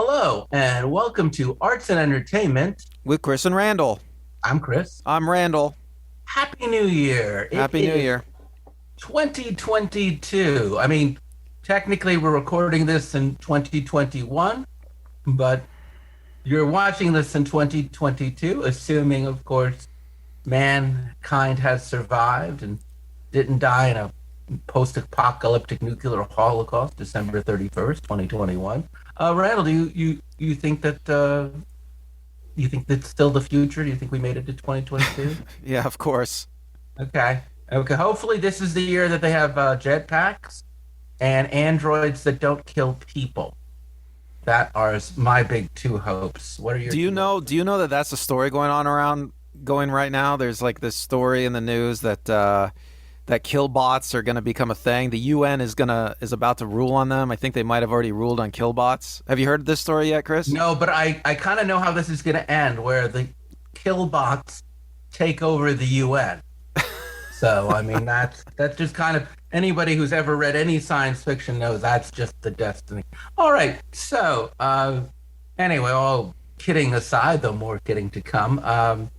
Hello, and welcome to Arts and Entertainment. With Chris and Randall. I'm Chris. I'm Randall. Happy New Year. It Happy New is Year. 2022. Technically, we're recording this in 2021, but you're watching this in 2022, assuming, of course, mankind has survived and didn't die in a post-apocalyptic nuclear holocaust, December 31st, 2021. Randall, do you think that you think that's still the future? Do you think we made it to 2022? Yeah, of course. Okay. Okay. Hopefully, this is the year that they have jetpacks and androids that don't kill people. That are my big two hopes. What are your Do you two know? hopes? Do you know that that's a story going right now? There's like this story in the news that kill bots are going to become a thing. The UN is about to rule on them. I think they might have already ruled on kill bots. Have you heard this story yet, Chris? No, but I kind of know how this is going to end, where the killbots take over the UN. So that's just kind of anybody who's ever read any science fiction knows that's just the destiny. All right. So anyway, all kidding aside, though more kidding to come.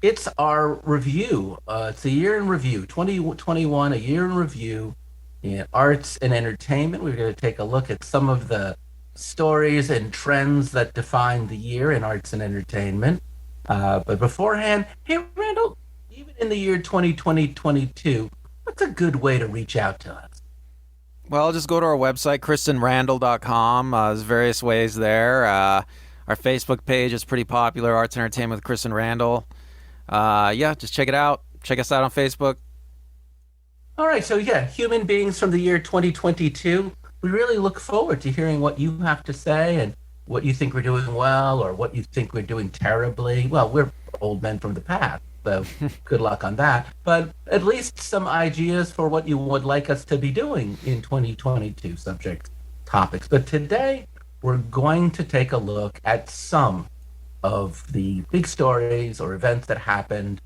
It's our review. It's a year in review, 2021, a year in review in arts and entertainment. We're going to take a look at some of the stories and trends that define the year in arts and entertainment. But beforehand, hey, Randall, even in the year 2022, what's a good way to reach out to us? Well, just go to our website, kristenrandall.com. There's various ways there. Our Facebook page is pretty popular, Arts and Entertainment with Chris and Randall. Yeah, just check it out. Check us out on Facebook. All right, so yeah, human beings from the year 2022. We really look forward to hearing what you have to say and what you think we're doing well or what you think we're doing terribly. Well, we're old men from the past, so good luck on that. But at least some ideas for what you would like us to be doing in 2022 subject topics. But today, we're going to take a look at some of the big stories or events that happened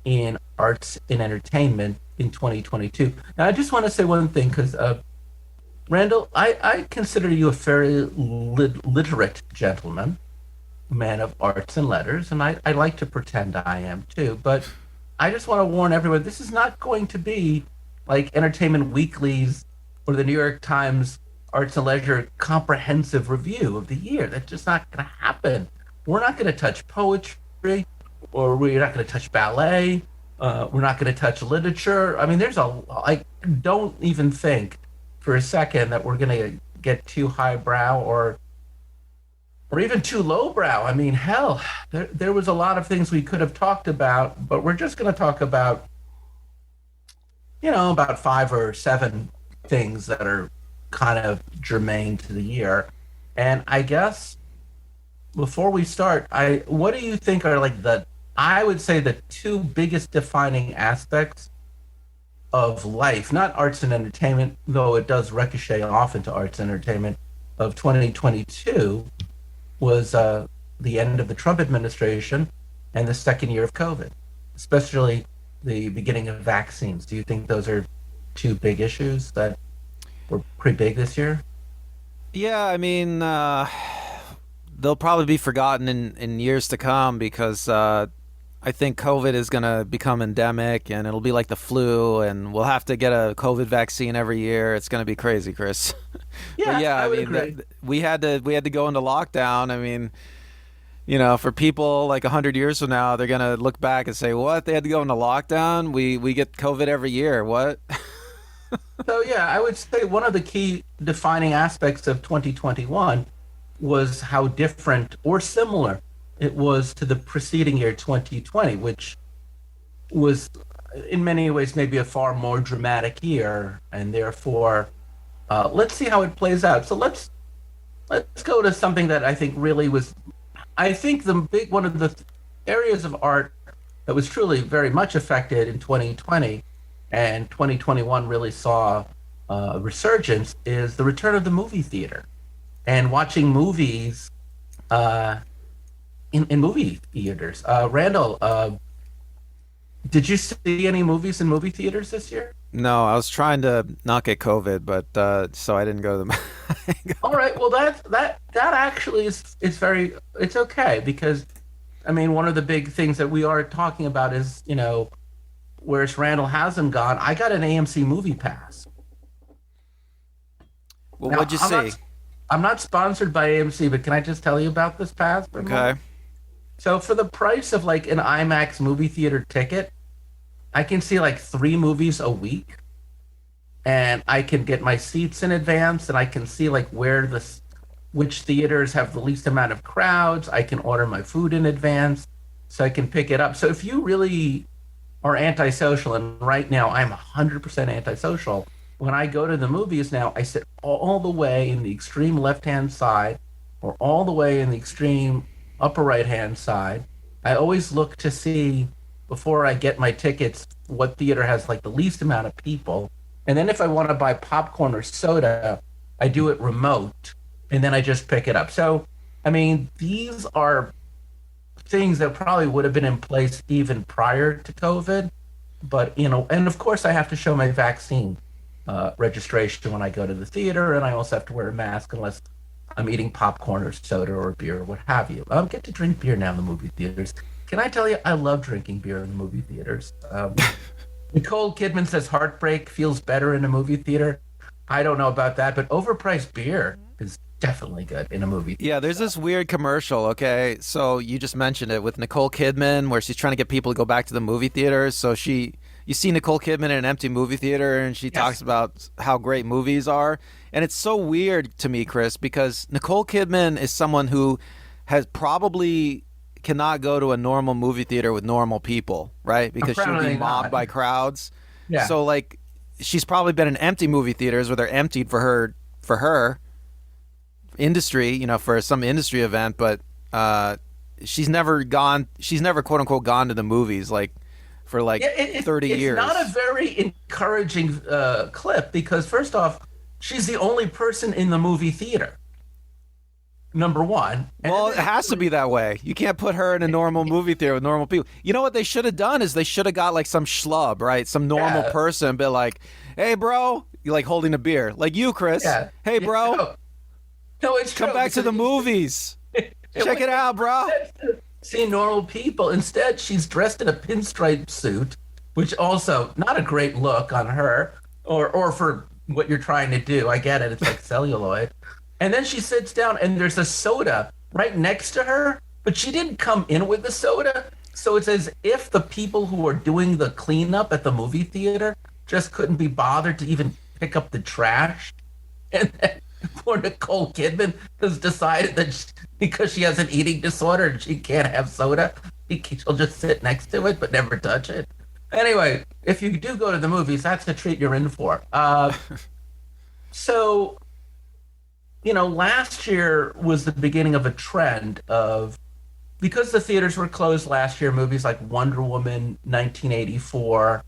in arts and entertainment in 2022. Now, I just want to say one thing because Randall, I consider you a very literate gentleman, man of arts and letters, and I like to pretend I am too. But I just want to warn everyone this is not going to be like Entertainment Weekly's or the New York Times Arts and Leisure comprehensive review of the year. That's just not going to happen. We're not going to touch poetry, or we're not going to touch ballet. We're not going to touch literature. I mean, I don't even think for a second that we're going to get too highbrow or even too lowbrow. I mean, hell, there was a lot of things we could have talked about, but we're just going to talk about, about five or seven things that are kind of germane to the year. And I guess before we start, what do you think are like I would say the two biggest defining aspects of life, not arts and entertainment, though it does ricochet off into arts and entertainment of 2022 was the end of the Trump administration and the second year of COVID, especially the beginning of vaccines. Do you think those are two big issues that were pretty big this year? Yeah, I mean, they'll probably be forgotten in years to come because I think COVID is going to become endemic and it'll be like the flu and we'll have to get a COVID vaccine every year. It's going to be crazy, Chris. Yeah, But yeah, I I would mean, agree. we had to go into lockdown. I mean, for people like 100 years from now, they're going to look back and say, what? They had to go into lockdown? We get COVID every year. What? So yeah, I would say one of the key defining aspects of 2021 was how different or similar it was to the preceding year 2020, which was in many ways maybe a far more dramatic year, and therefore, let's see how it plays out. So let's go to something that I think really was, I think the big one of the areas of art that was truly very much affected in 2020, and 2021 really saw resurgence is the return of the movie theater and watching movies in movie theaters. Randall, did you see any movies in movie theaters this year? No, I was trying to not get COVID, but so I didn't go to the. All right, well that actually is very it's okay because I mean one of the big things that we are talking about is whereas Randall hasn't gone. I got an AMC movie pass. Well, Now what'd you see? I'm not sponsored by AMC, but can I just tell you about this pass for a Okay. moment? So for the price of like an IMAX movie theater ticket, I can see like 3 movies a week, and I can get my seats in advance, and I can see like which theaters have the least amount of crowds. I can order my food in advance, so I can pick it up. So if you really are antisocial, and right now I'm 100% antisocial. When I go to the movies now, I sit all the way in the extreme left-hand side or all the way in the extreme upper right-hand side. I always look to see before I get my tickets what theater has like the least amount of people. And then if I want to buy popcorn or soda, I do it remote and then I just pick it up. So, I mean, these are things that probably would have been in place even prior to COVID. But, and of course, I have to show my vaccine registration when I go to the theater, and I also have to wear a mask unless I'm eating popcorn or soda or beer or what have you. I get to drink beer now in the movie theaters. Can I tell you, I love drinking beer in the movie theaters. Nicole Kidman says heartbreak feels better in a movie theater. I don't know about that, but overpriced beer is definitely good in a movie Yeah, theater. there's this weird commercial, okay? So you just mentioned it with Nicole Kidman where she's trying to get people to go back to the movie theaters. So you see Nicole Kidman in an empty movie theater and she talks Yes. about how great movies are. And it's so weird to me, Chris, because Nicole Kidman is someone who has probably cannot go to a normal movie theater with normal people, right? Because she would be Apparently mobbed not. by crowds. Yeah. So like she's probably been in empty movie theaters where they're emptied for her industry, for some industry event, but she's never quote unquote gone to the movies like for like Yeah, 30 it's years. not a very encouraging clip because, first off, she's the only person in the movie theater. Number one. And Well, it then- has to be that way. You can't put her in a normal movie theater with normal people. You know what they should have done is they should have got like some schlub, right? Some normal Yeah. person, and be like, "Hey, bro," you like holding a beer, like you, Chris. Yeah. Hey, bro, No, it's come true. back to the Because movies. Check it out, bro. see normal people. Instead, she's dressed in a pinstripe suit, which also not a great look on her or for what you're trying to do. I get it. It's like celluloid. And then she sits down and there's a soda right next to her, but she didn't come in with the soda. So it's as if the people who are doing the cleanup at the movie theater just couldn't be bothered to even pick up the trash. And then poor Nicole Kidman has decided that because she has an eating disorder and she can't have soda, she'll just sit next to it but never touch it. Anyway, if you do go to the movies, that's the treat you're in for. So, last year was the beginning of a trend of, because the theaters were closed last year, movies like Wonder Woman 1984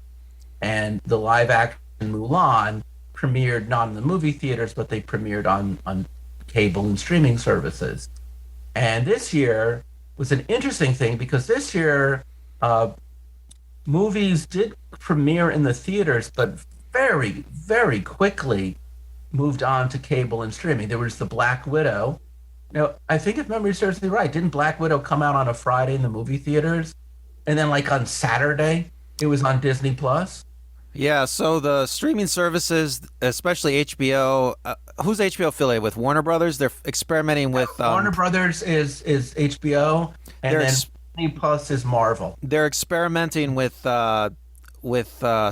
and the live action Mulan premiered not in the movie theaters, but they premiered on cable and streaming services. And this year was an interesting thing because this year movies did premiere in the theaters, but very, very quickly moved on to cable and streaming. There was the Black Widow. Now, I think if memory serves me right, didn't Black Widow come out on a Friday in the movie theaters? And then like on Saturday, it was on Disney Plus? Yeah, so the streaming services, especially HBO, who's HBO affiliated with? Warner Brothers. They're experimenting with Warner Brothers is HBO, and They're then ex- Disney Plus is Marvel. they're experimenting with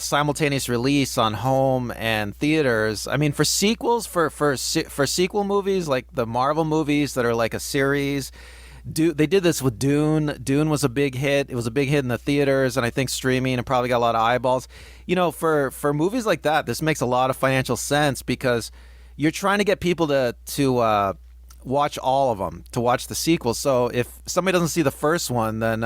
simultaneous release on home and theaters. I mean, for sequels, for sequel movies like the Marvel movies that are like a series. They did this with Dune. Dune was a big hit. It was a big hit in the theaters, and I think streaming and probably got a lot of eyeballs. For movies like that, this makes a lot of financial sense because you're trying to get people to watch all of them, to watch the sequels. So if somebody doesn't see the first one, then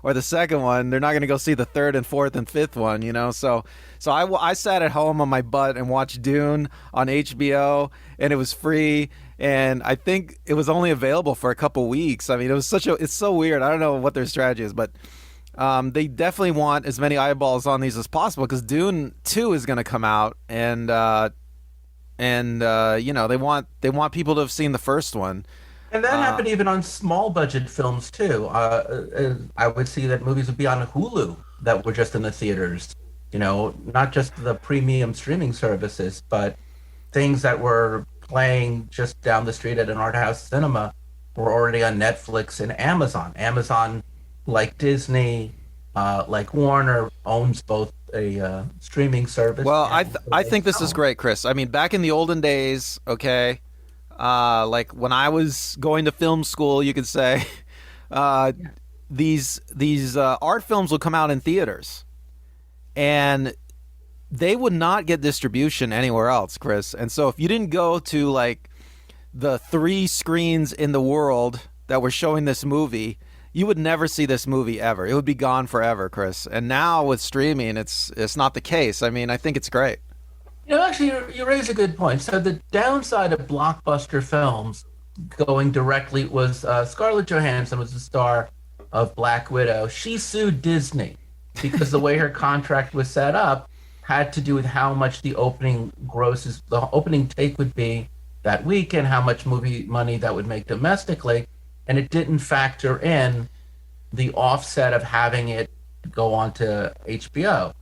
or the second one, they're not going to go see the third and fourth and fifth one. So I sat at home on my butt and watched Dune on HBO, and it was free. And I think it was only available for a couple weeks. I mean, it's so weird. I don't know what their strategy is, but They definitely want as many eyeballs on these as possible because Dune 2 is going to come out, and you know they want people to have seen the first one. And that Uh, happened even on small budget films too. I would see that movies would be on Hulu that were just in the theaters. You know, not just the premium streaming services, but things that were playing just down the street at an art house cinema were already on Netflix and Amazon. Amazon, like Disney, like Warner, owns both a streaming service well, and I a think this is film. great, Chris. I mean, back in the olden days, okay, like when I was going to film school, you could say, uh, these art films would come out in theaters, and they would not get distribution anywhere else, Chris. And so if you didn't go to like the three screens in the world that were showing this movie, you would never see this movie ever. It would be gone forever, Chris. And now with streaming, it's not the case. I mean, I think it's great. You know, actually, you raise a good point. So the downside of blockbuster films going directly was Scarlett Johansson was the star of Black Widow. She sued Disney because the way her contract was set up had to do with how much the opening grosses, the opening take would be that week, and how much movie money that would make domestically, and it didn't factor in the offset of having it go on to HBO.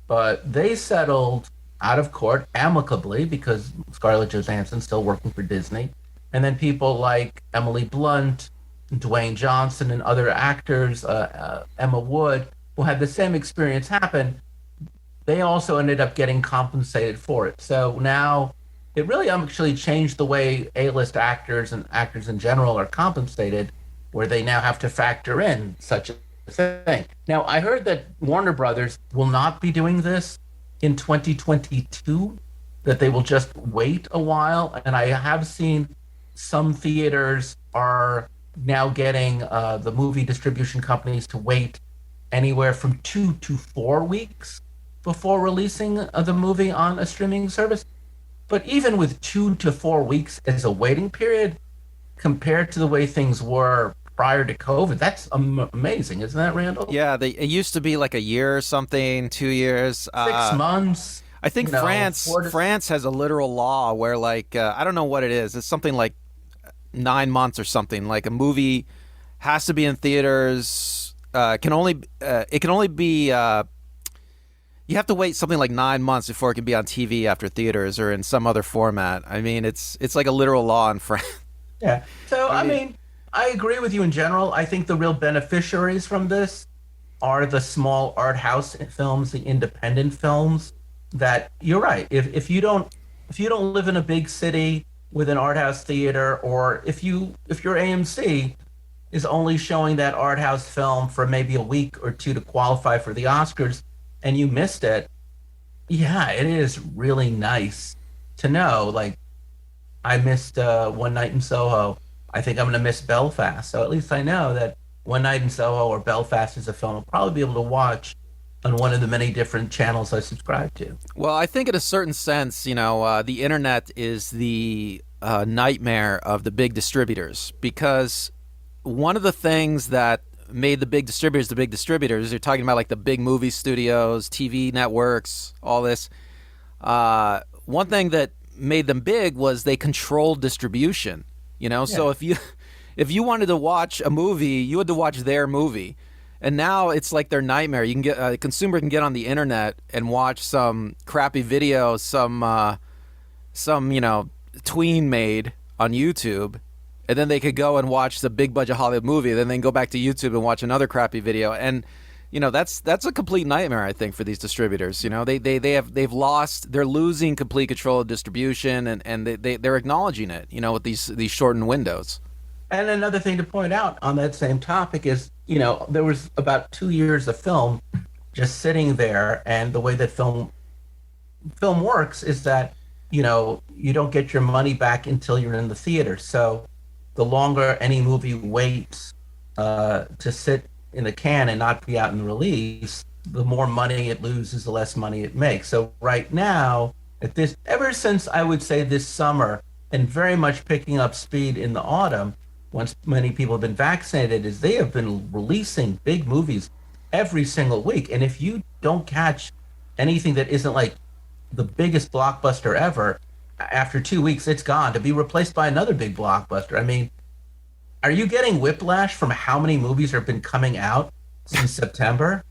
But they settled out of court amicably because Scarlett Johansson's still working for Disney. And then people like Emily Blunt, Dwayne Johnson, and other actors, Emma Wood, who had the same experience happen, they also ended up getting compensated for it. So now it really actually changed the way A-list actors and actors in general are compensated, where they now have to factor in such a thing. Now, I heard that Warner Brothers will not be doing this in 2022, that they will just wait a while. And I have seen some theaters are now getting the movie distribution companies to wait anywhere from 2 to 4 weeks before releasing the movie on a streaming service. But even with 2 to 4 weeks as a waiting period, compared to the way things were prior to COVID, that's amazing, isn't that, Randall? Yeah, it used to be like a year or something, 2 years. 6 months, I think France four to. France has a literal law where like I don't know what it is. It's something like 9 months or something. Like a movie has to be in theaters. Can only it can only be you have to wait something like 9 months before it can be on TV after theaters or in some other format. I mean, it's like a literal law in France. Yeah. So, I I mean, mean, I agree with you in general. I think the real beneficiaries from this are the small art house films, the independent films. That you're right. If you don't live in a big city with an art house theater, or if your AMC is only showing that art house film for maybe a week or two to qualify for the Oscars, and you missed it, yeah, it is really nice to know. Like, I missed One Night in Soho. I think I'm going to miss Belfast. So at least I know that One Night in Soho or Belfast is a film I'll probably be able to watch on one of the many different channels I subscribe to. well, I think in a certain sense, the internet is the nightmare of the big distributors because one of the things that made the big distributors, you're talking about like the big movie studios, TV networks, all this. One thing that made them big was they controlled distribution. So Yeah. if you wanted to watch a movie, you had to watch their movie. And now it's like their nightmare. You can get a consumer can get on the internet and watch some crappy video some tween made on YouTube, and then they could go and watch the big budget Hollywood movie. Then they can go back to YouTube and watch another crappy video, and that's a complete nightmare. I think for these distributors, they're losing complete control of distribution, and they're acknowledging it. With these shortened windows. And another thing to point out on that same topic is, there was about 2 years of film just sitting there, and the way that film works is that you don't get your money back until you're in the theater. So the longer any movie waits to sit in the can and not be out in the release, the more money it loses, the less money it makes. So right now, ever since I would say this summer, and very much picking up speed in the autumn, once many people have been vaccinated, is they have been releasing big movies every single week. And if you don't catch anything that isn't like the biggest blockbuster ever, after 2 weeks, it's gone to be replaced by another big blockbuster. I mean, are you getting whiplash from how many movies have been coming out since September?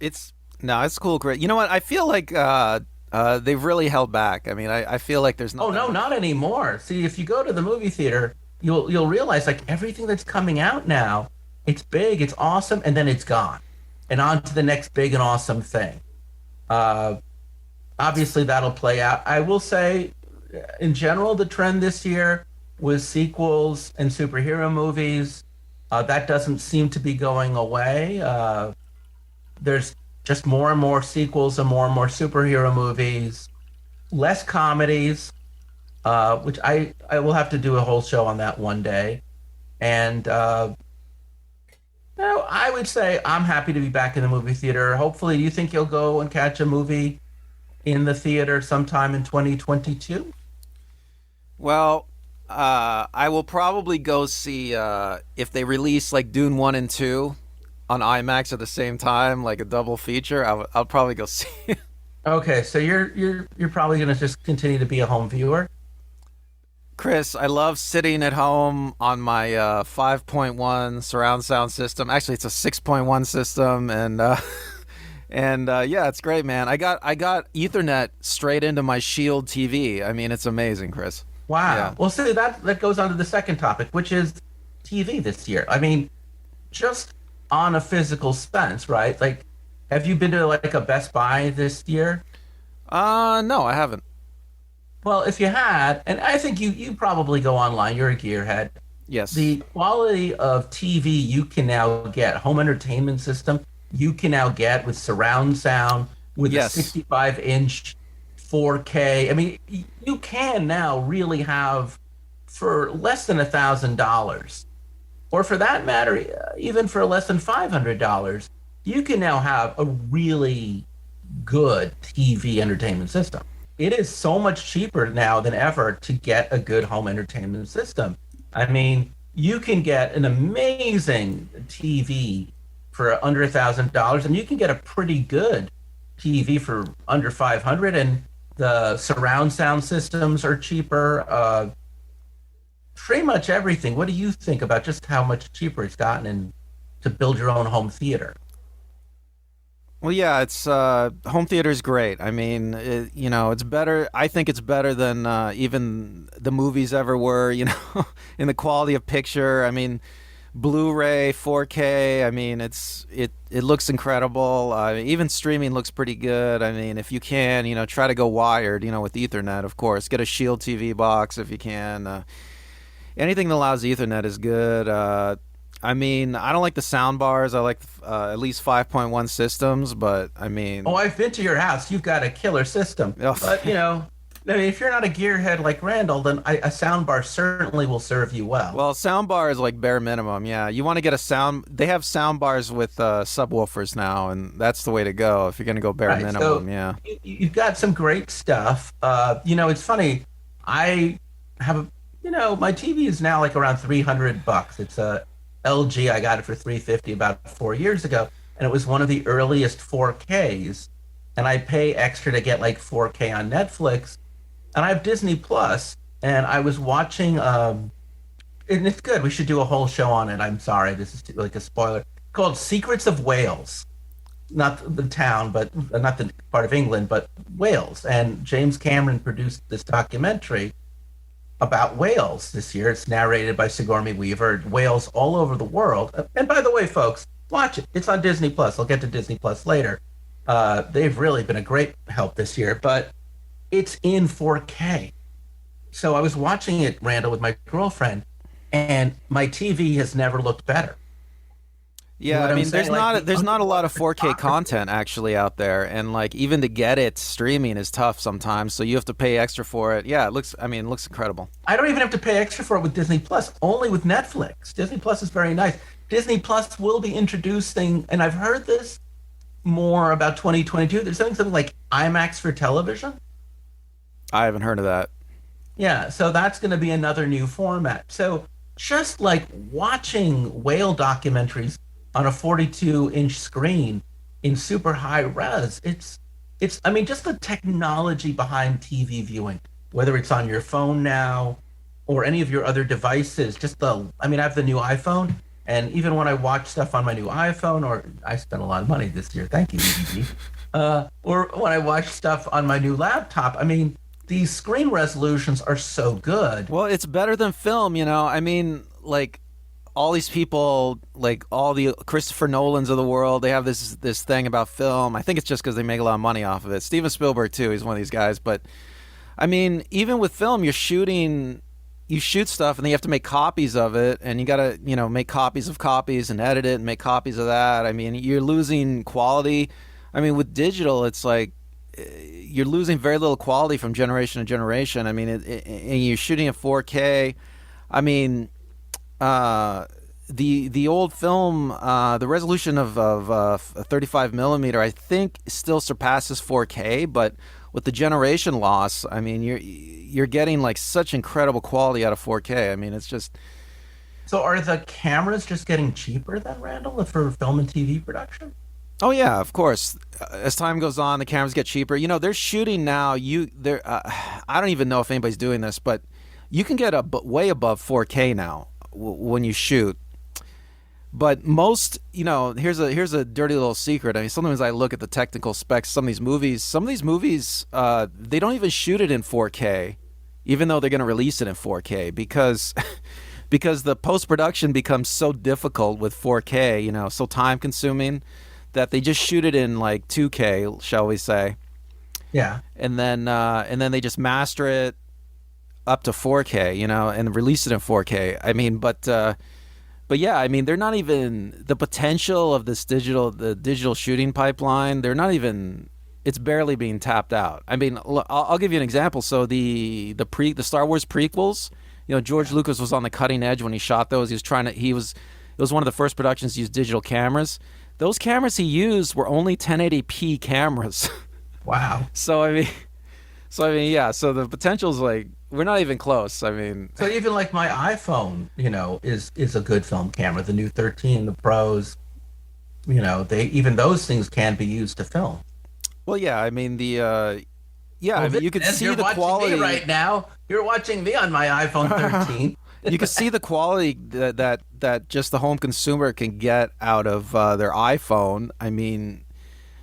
It's no, it's cool, Chris. You know what? I feel like they've really held back. I mean, I feel like there's Oh not that no, much. not anymore. See, if you go to the movie theater, you'll realize like everything that's coming out now, it's big, it's awesome, and then it's gone, and on to the next big and awesome thing. Uh, Obviously, that'll play out. I will say, in general, the trend this year was sequels and superhero movies. That doesn't seem to be going away. There's just more and more sequels and more superhero movies, less comedies, which I will have to do a whole show on that one day. And no, I would say I'm happy to be back in the movie theater. Hopefully, do you think you'll go and catch a movie in the theater sometime in 2022? Well, I will probably go see if they release like Dune 1 and 2 on IMAX at the same time, like a double feature. I'll probably go see it. Okay, so you're probably going to just continue to be a home viewer. Chris, I love sitting at home on my 5.1 surround sound system. Actually, it's a 6.1 system, and yeah, it's great, man. I got Ethernet straight into my Shield TV. I mean, it's amazing, Chris. Yeah. Wow. Well, see that goes on to the second topic, which is TV this year. I mean, just on a physical sense, right? Like, have you been to like a Best Buy this year? No, I haven't. Well, if you had, and I think you probably go online, you're a gearhead. Yes. The quality of TV you can now get, home entertainment system, you can now get with surround sound, with a Yes. 65-inch 4K. I mean, you can now really have for less than $1,000, or for that matter, even for less than $500, you can now have a really good TV entertainment system. It is so much cheaper now than ever to get a good home entertainment system. I mean, you can get an amazing TV for under $1,000, and you can get a pretty good TV for under 500. And the surround sound systems are cheaper. Pretty much everything. What do you think about just how much cheaper it's gotten and to build your own home theater? Well, yeah, it's home theater is great. I mean, it's better. I think it's better than even the movies ever were. In the quality of picture. I mean, Blu-ray, 4K. I mean, it looks incredible. Even streaming looks pretty good. I mean, if you can, try to go wired. With Ethernet, of course. Get a Shield TV box if you can. Anything that allows Ethernet is good. I mean, I don't like the sound bars. I like at least 5.1 systems, but I mean, Oh, I've been to your house. You've got a killer system. ugh. But, I mean, if you're not a gearhead like Randall, then a sound bar certainly will serve you well. Well, sound bar is like bare minimum. Yeah, you want to get a sound. They have sound bars with subwoofers now, and that's the way to go if you're gonna go bare Right. So minimum. Yeah. you've got some great stuff. It's funny. I have my TV is now like around $300. It's a LG. I got it for 350 about 4 years ago, and it was one of the earliest 4Ks. And I pay extra to get like 4K on Netflix, and I have Disney Plus, and I was watching. And it's good. We should do a whole show on it. I'm sorry, this is like a spoiler. Called Secrets of Wales, not the town, but not the part of England, but Wales. And James Cameron produced this documentary about whales this year. It's narrated by Sigourney Weaver. Whales all over the world. And by the way, folks, watch it. It's on Disney Plus. I'll get to Disney Plus later. They've really been a great help this year, but it's in 4K. So I was watching it, Randall, with my girlfriend, and my TV has never looked better. You know Yeah, what I I'm mean, there's saying? Like not the there's not a lot of underwater 4K photography. content actually out there, and like even to get it streaming is tough sometimes. So you have to pay extra for it. Yeah, it looks. I mean, it looks incredible. I don't even have to pay extra for it with Disney Plus, only with Netflix. Disney Plus is very nice. Disney Plus will be introducing, and I've heard this more about 2022. There's something like IMAX for television. I haven't heard of that. Yeah, so that's going to be another new format. So just like watching whale documentaries on a 42-inch screen in super high res. It's I mean just the technology behind TV viewing, whether it's on your phone now or any of your other devices, just the I mean I have the new iPhone, and even when I watch stuff on my new iPhone, or I spent a lot of money this year, thank you, EDD. Or when I watch stuff on my new laptop, I mean these screen resolutions are so good. Well, it's better than film, you know. I mean, like all these people, like all the Christopher Nolans of the world, they have this thing about film. I think it's just because they make a lot of money off of it. Steven Spielberg too, he's one of these guys. But I mean, even with film, you shoot stuff, and then you have to make copies of it, and you gotta, make copies of copies and edit it and make copies of that. I mean, you're losing quality. I mean, with digital, it's like you're losing very little quality from generation to generation. I mean, and you're shooting at 4K. I mean, the old film, the resolution of 35 millimeter, I think still surpasses 4K, but with the generation loss, I mean, you're getting like such incredible quality out of 4K. I mean, it's just So are the cameras just getting cheaper then, Randall, for film and TV production? oh yeah, of course. As time goes on, the cameras get cheaper. You know, they're shooting now. I don't even know if anybody's doing this, but you can get way above 4K now when you shoot. But most, here's a dirty little secret. I mean, sometimes I look at the technical specs. Some of these movies, they don't even shoot it in 4K, even though they're going to release it in 4K because because the post production becomes so difficult with 4K. So time consuming that they just shoot it in like 2K, shall we say, Yeah. and then they just master it up to 4K, and release it in 4K. I mean, but yeah, I mean, they're not even the potential of the digital shooting pipeline. They're not even. It's barely being tapped out. I mean, I'll give you an example. So the Star Wars prequels, George Lucas was on the cutting edge when he shot those. It was one of the first productions to use digital cameras. Those cameras he used were only 1080p cameras. Wow. Yeah. So the potential's like we're not even close. I mean, So even like my iPhone, is a good film camera. The new 13, the Pros, they even those things can be used to film. well, yeah. I mean yeah. I Well, mean, you could as see you're the watching quality me right now. You're watching me on my iPhone 13. you can see the quality that just the home consumer can get out of their iPhone. I mean,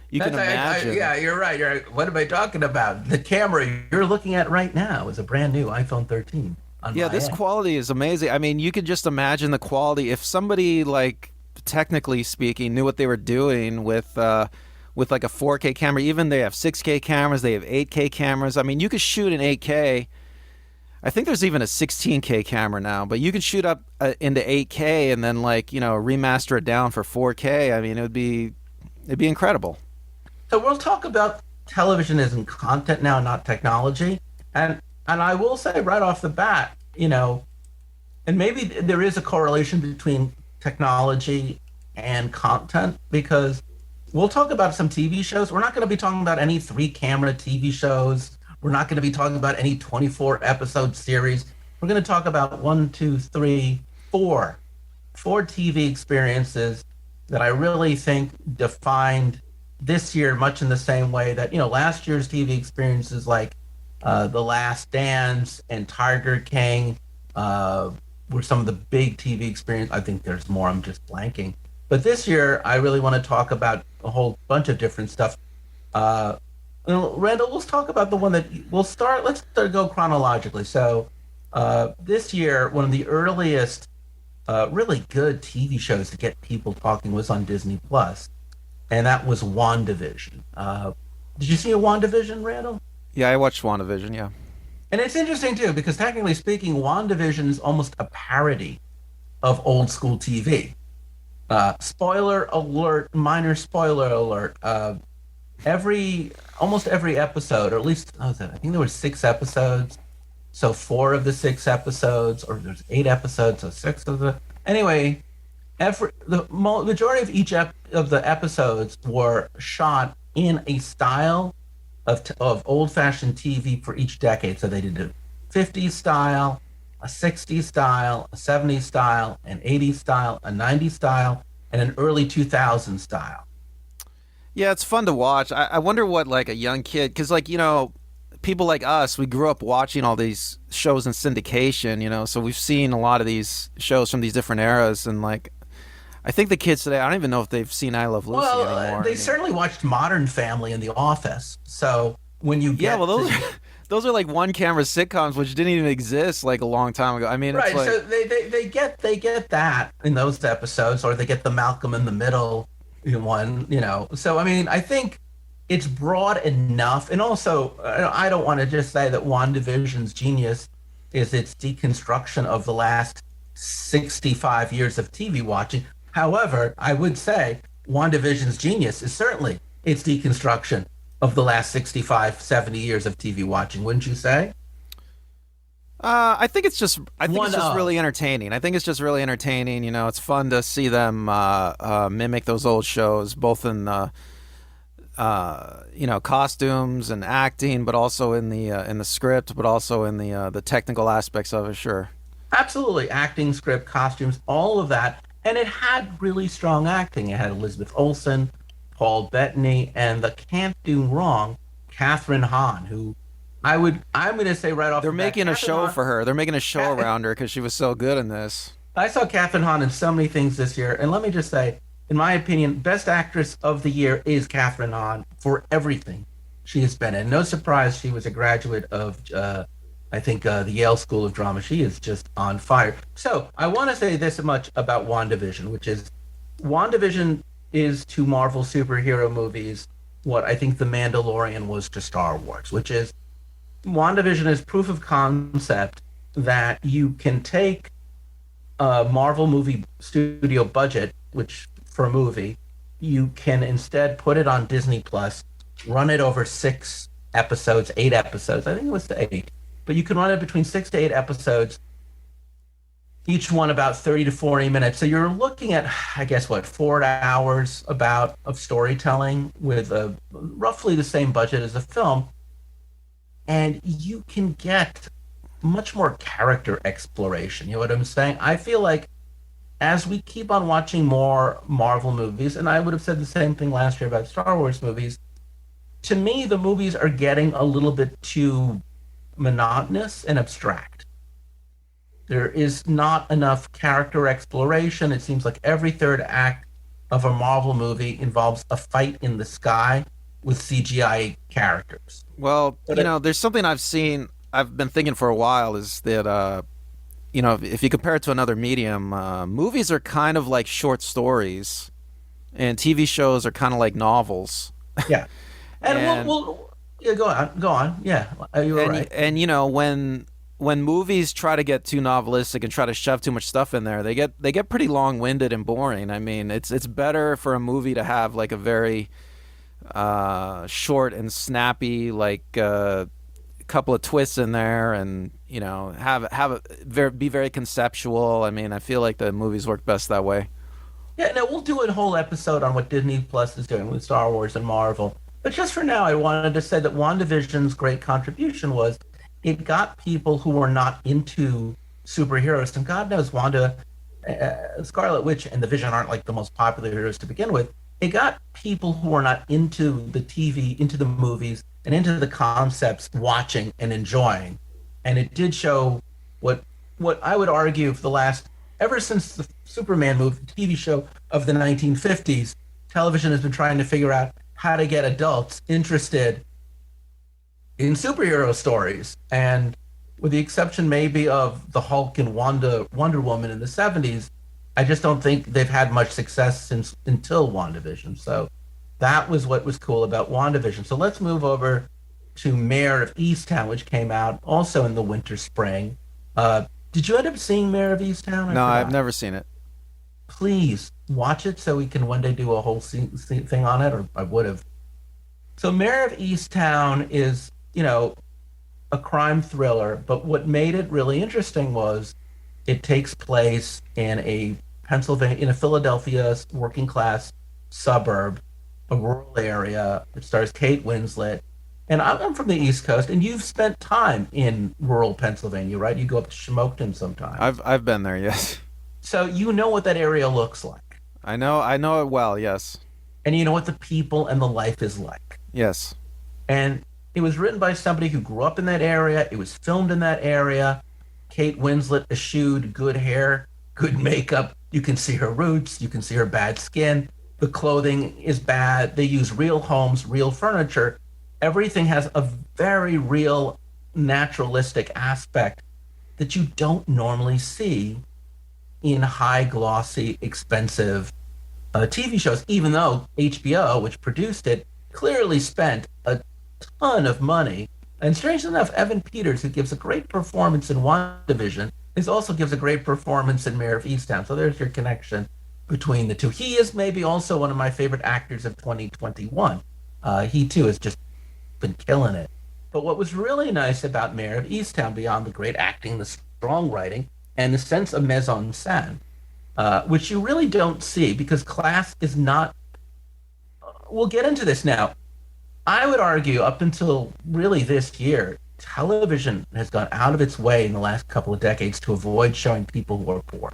you can imagine. Yeah, you're right. You're right. What am I talking about? The camera you're looking at right now is a brand new iPhone 13 on Yeah, my this end. quality is amazing. I mean, you could just imagine the quality if somebody like technically speaking knew what they were doing with like a 4K camera. Even they have 6K cameras, they have 8K cameras. I mean, you could shoot in 8K. I think there's even a 16K camera now, but you can shoot up into 8K and then remaster it down for 4K. I mean, it'd be incredible. So we'll talk about television as in content now, not technology. And I will say right off the bat, and maybe there is a correlation between technology and content because we'll talk about some TV shows. We're not going to be talking about any three-camera TV shows. We're not going to be talking about any 24-episode series. We're going to talk about one, two, three, four TV experiences that I really think defined this year much in the same way that last year's TV experiences like The Last Dance and Tiger King were some of the big TV experiences. I think there's more. I'm just blanking. But this year, I really want to talk about a whole bunch of different stuff. Randall, let's talk about the one that we'll start. Go chronologically. So this year, one of the earliest really good TV shows to get people talking was on Disney Plus, and that was WandaVision. Did you see a WandaVision, Randall? Yeah, I watched WandaVision. Yeah. And it's interesting too because technically speaking, WandaVision is almost a parody of old school TV. Spoiler alert! Minor spoiler alert. Almost every episode, or at least I think there were 6 episodes. So 4 of the 6 episodes, or there's 8 episodes, so 6 of the. Anyway, majority of each of the episodes were shot in a style of old-fashioned TV for each decade. So they did a 50s style, a 60s style, a 70s style, an 80s style, a 90s style, and an early 2000s style. Yeah, it's fun to watch. I wonder what like a young kid, because like people like us, we grew up watching all these shows in syndication, so we've seen a lot of these shows from these different eras, and like I think the kids today, I don't even know if they've seen I Love Lucy Well, anymore. they certainly watched Modern Family and The Office. So when you Yeah, well get those to those are like one camera sitcoms which didn't even exist like a long time ago. I mean, it's right, like so they get that in those episodes, or they get the Malcolm in the Middle one. So I mean, I think it's broad enough, and also I don't want to just say that WandaVision's genius is its deconstruction of the last 65 years of TV watching. However, I would say WandaVision's genius is certainly its deconstruction of the last 65, 70 years of TV watching, wouldn't you say? I think it's One just of. really entertaining. I think it's just really entertaining. It's fun to see them mimic those old shows, both in costumes and acting, but also in the script, but also in the technical aspects of it. Sure. Absolutely. Acting, script, costumes, all of that. And it had really strong acting. It had Elizabeth Olsen, Paul Bettany, and the can't do wrong, Catherine Hahn, who I'm going to say right off They're the bat, making a Catherine show Hahn, for her. They're making a show Ca- around her because she was so good in this. I saw Catherine Hahn in so many things this year. And let me just say, in my opinion, best actress of the year is Catherine Hahn for everything she has been in. No surprise she was a graduate of I think the Yale School of Drama. She is just on fire. So I want to say this much about WandaVision, which is WandaVision is to Marvel superhero movies what I think The Mandalorian was to Star Wars, which is WandaVision is proof of concept that you can take a Marvel movie studio budget, which for a movie, you can instead put it on Disney Plus, run it over 6 episodes, 8 episodes. I think it was 8, but you can run it between 6 to 8 episodes, each one about 30 to 40 minutes. So you're looking at, I guess, what, 4 hours about of storytelling with roughly the same budget as a film, and you can get much more character exploration. You know what I'm saying? I feel like as we keep on watching more Marvel movies, and I would have said the same thing last year about Star Wars movies, to me, the movies are getting a little bit too monotonous and abstract. There is not enough character exploration. It seems like every third act of a Marvel movie involves a fight in the sky with CGI characters. Well, But it, there's something I've been thinking for a while is that if you compare it to another medium, movies are kind of like short stories, and TV shows are kind of like novels. yeah. And And yeah, go on. Yeah, you were right. when movies try to get too novelistic and try to shove too much stuff in there, they get pretty long-winded and boring. I mean, it's better for a movie to have like a very short and snappy, like couple of twists in there, and be very conceptual. I mean, I feel like the movies work best that way. Yeah, no, we'll do a whole episode on what Disney Plus is doing with Star Wars and Marvel. But just for now, I wanted to say that WandaVision's great contribution was it got people who were not into superheroes, and God knows Scarlet Witch and the Vision aren't like the most popular heroes to begin with. It got people who are not into the TV, into the movies, and into the concepts watching and enjoying. And it did show what I would argue for the last ever since the Superman movie TV show of the 1950s, television has been trying to figure out how to get adults interested in superhero stories. And with the exception maybe of the Hulk and Wonder Woman in the 70s, I just don't think they've had much success until WandaVision. So that was what was cool about WandaVision. So let's move over to Mayor of Easttown, which came out also in the winter spring. Did you end up seeing Mayor of Easttown? I No, I've forgot. never seen it. Please watch it so we can one day do a whole thing on it, or I would have. So Mayor of Easttown is, a crime thriller, but what made it really interesting was it takes place in in a Philadelphia working class suburb, a rural area. It stars Kate Winslet. And I'm from the East Coast, and you've spent time in rural Pennsylvania, right? You go up to Shamokin sometimes. I've been there, yes. So you know what that area looks like. I know it well. Yes, And you know what the people and the life is like. yes. And it was written by somebody who grew up in that area. It was filmed in that area. Kate Winslet eschewed good hair, good makeup. You can see her roots. You can see her bad skin. The clothing is bad. They use real homes, real furniture. Everything has a very real, naturalistic aspect that you don't normally see in high, glossy, expensive TV shows, even though HBO, which produced it, clearly spent a ton of money. And strangely enough, Evan Peters, who gives a great performance in WandaVision, is also gives a great performance in Mayor of Easttown. So there's your connection between the two. He is maybe also one of my favorite actors of 2021. He too has just been killing it. But what was really nice about Mayor of Easttown, beyond the great acting, the strong writing, and the sense of mise en scène, which you really don't see because class is not. We'll get into this now. I would argue up until really this year, television has gone out of its way in the last couple of decades to avoid showing people who are poor.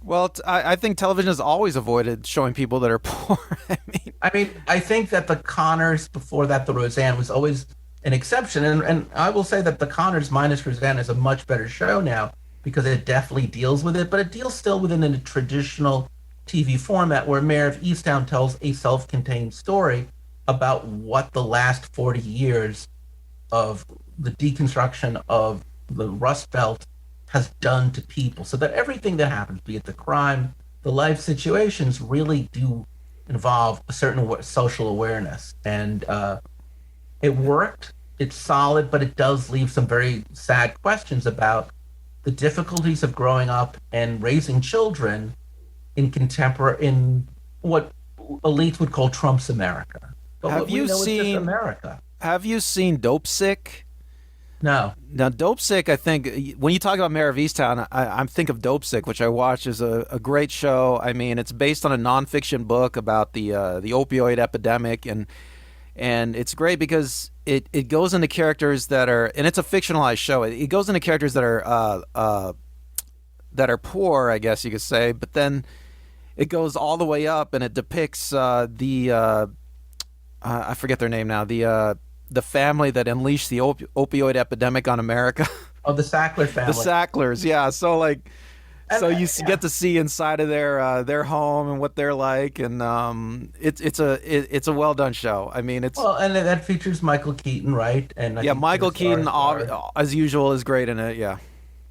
Well, I think television has always avoided showing people that are poor. I think that the Connors, before that, the Roseanne was always an exception. And I will say that the Connors minus Roseanne is a much better show now because it definitely deals with it, but it deals still within a traditional TV format where Mayor of Easttown tells a self-contained story about what the last 40 years of the deconstruction of the Rust Belt has done to people. So that everything that happens, be it the crime, the life situations, really do involve a certain social awareness. And it worked. It's solid, but it does leave some very sad questions about the difficulties of growing up and raising children in what elites would call Trump's America. But Have what we you know is just seen America. Have you seen Dope Sick? No. Now, Dope Sick, I think, when you talk about Mayor of Easttown, I think of Dope Sick, which I watch is a great show. I mean, it's based on a nonfiction book about the opioid epidemic, and it's great because it goes into characters that are, and it's a fictionalized show. It goes into characters that are poor, I guess you could say, but then it goes all the way up and it depicts I forget their name now, the family that unleashed the opioid epidemic on America. Oh, the Sackler family. The Sacklers, yeah. So like, so you Yeah. get to see inside of their home and what they're like, and it's a well done show. I mean, it's Well, and that features Michael Keaton, right? And I yeah, think Michael Peter Keaton Sarsgaard. as usual is great in it. Yeah,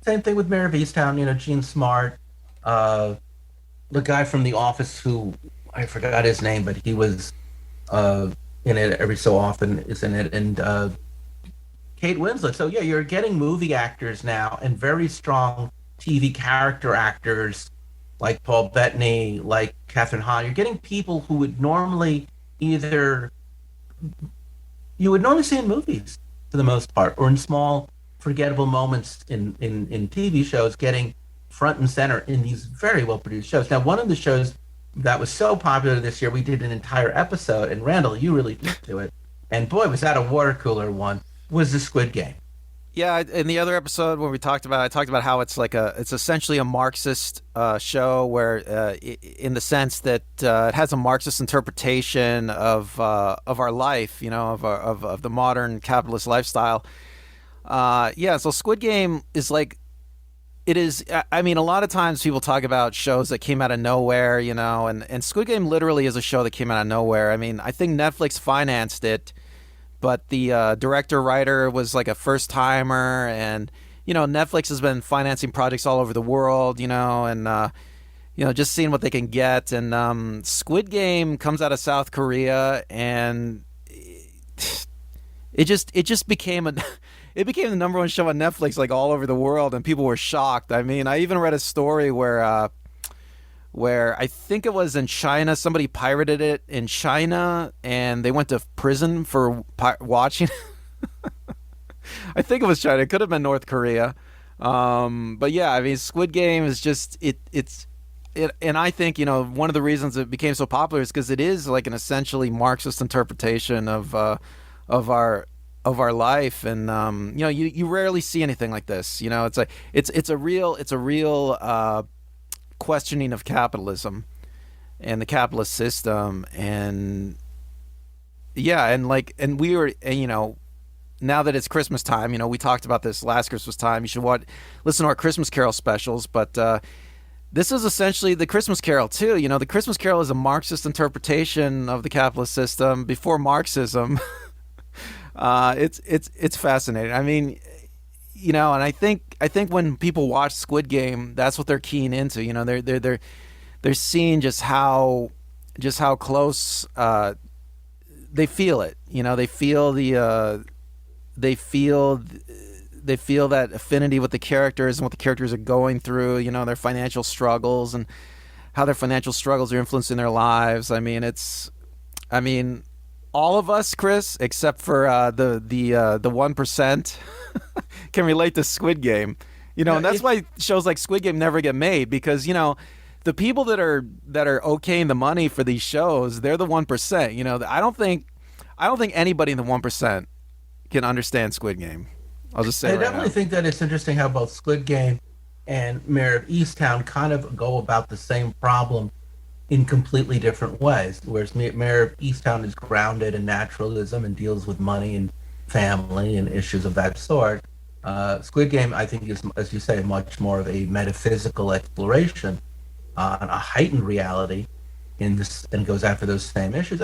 Same thing with Mayor of Easttown. Gene Smart, uh, the guy from The Office who I forgot his name, but he was uh, in it every so often is in it, and Kate Winslet. So yeah, you're getting movie actors now and very strong TV character actors like Paul Bettany, like Catherine Hahn. You're getting people who would normally either you would normally see in movies for the most part, or in small forgettable moments in TV shows, getting front and center in these very well produced shows. Now, one of the shows that was so popular this year, we did an entire episode, and Randall, you really took to it, and boy, was that a water cooler one, was the Squid Game. yeah. In the other episode when I talked about how it's essentially a Marxist show where, in the sense that it has a Marxist interpretation of our life, of the modern capitalist lifestyle. Yeah, so Squid Game is like it is. I mean, a lot of times people talk about shows that came out of nowhere, and Squid Game literally is a show that came out of nowhere. I mean, I think Netflix financed it, but the director writer was like a first timer, and Netflix has been financing projects all over the world, and just seeing what they can get. And Squid Game comes out of South Korea, and it just became it became the number one show on Netflix, like all over the world, and people were shocked. I mean, I even read a story where I think it was in China, somebody pirated it in China, and they went to prison for watching. I think it was China. It could have been North Korea. But yeah, I mean, Squid Game is just and I think one of the reasons it became so popular is because it is like an essentially Marxist interpretation of our life, and you rarely see anything like this. It's a real questioning of capitalism. and the capitalist system. And yeah, and like, and we were, and, now that it's Christmas time, we talked about this last Christmas time. You should listen to our Christmas Carol specials, but this is essentially the Christmas Carol too. The Christmas Carol is a Marxist interpretation of the capitalist system before Marxism. It's fascinating. I mean, and I think when people watch Squid Game, that's what they're keen into. They're seeing just how close they feel it. They feel they feel they feel that affinity with the characters and what the characters are going through. Their financial struggles and how their financial struggles are influencing their lives. I mean, all of us, Chris, except for the 1%, can relate to Squid Game. And that's why shows like Squid Game never get made, because the people that are okaying the money for these shows, they're the 1%. I don't think anybody in the 1% can understand Squid Game. I'll just say I right definitely now. think that it's interesting how both Squid Game and Mayor of Easttown kind of go about the same problem in completely different ways. Whereas Mayor of Easttown is grounded in naturalism and deals with money and family and issues of that sort. Squid Game, I think, is, as you say, much more of a metaphysical exploration on a heightened reality in this, and goes after those same issues.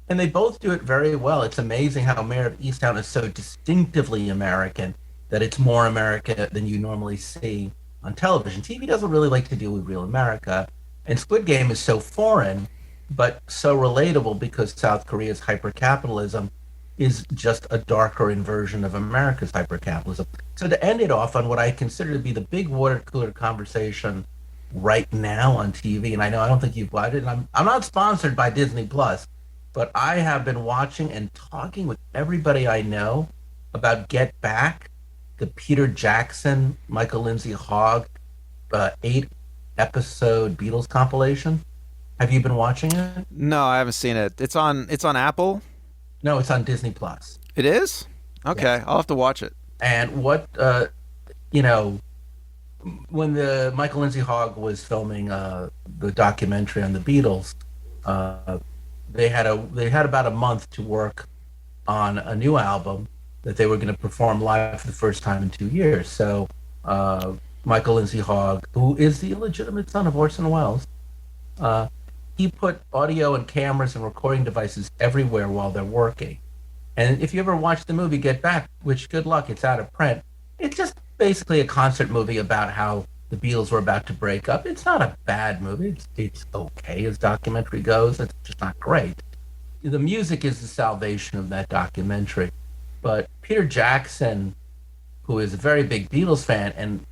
And they both do it very well. It's amazing how Mayor of Easttown is so distinctively American that it's more America than you normally see on television. TV doesn't really like to deal with real America. And Squid Game is so foreign, but so relatable because South Korea's hypercapitalism is just a darker inversion of America's hypercapitalism. So to end it off on what I consider to be the big water cooler conversation right now on TV, and I don't think you've watched it, and I'm not sponsored by Disney Plus, but I have been watching and talking with everybody I know about Get Back, the Peter Jackson, Michael Lindsay Hogg, 8 episode Beatles compilation. Have you been watching it? No, I haven't seen it. It's on Apple. No, it's on Disney Plus. It is? Okay, Yes. I'll have to watch it. And what you know, when the Michael Lindsay Hogg was filming the documentary on the Beatles, uh, they had about a month to work on a new album that they were going to perform live for the first time in 2 years. So uh, Michael Lindsay Hogg, who is the illegitimate son of Orson Welles, uh, he put audio and cameras and recording devices everywhere while they're working. And if you ever watch the movie Get Back, which good luck, it's out of print, it's just basically a concert movie about how the Beatles were about to break up. It's not a bad movie. It's okay as documentary goes. It's just not great. The music is the salvation of that documentary. But Peter Jackson, who is a very big Beatles fan, and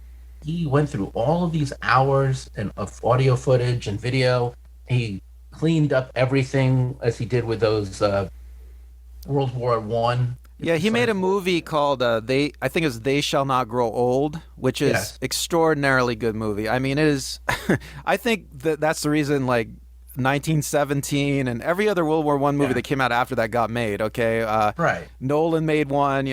he went through all of these hours of audio footage and video. He cleaned up everything as he did with those World War I. Yeah, he made a movie called I think it's They Shall Not Grow Old, which is Yes. extraordinarily good movie. I mean, it is I think that's the reason like 1917 and every other World War One movie Yeah. that came out after that got made, okay? Right. Nolan made one.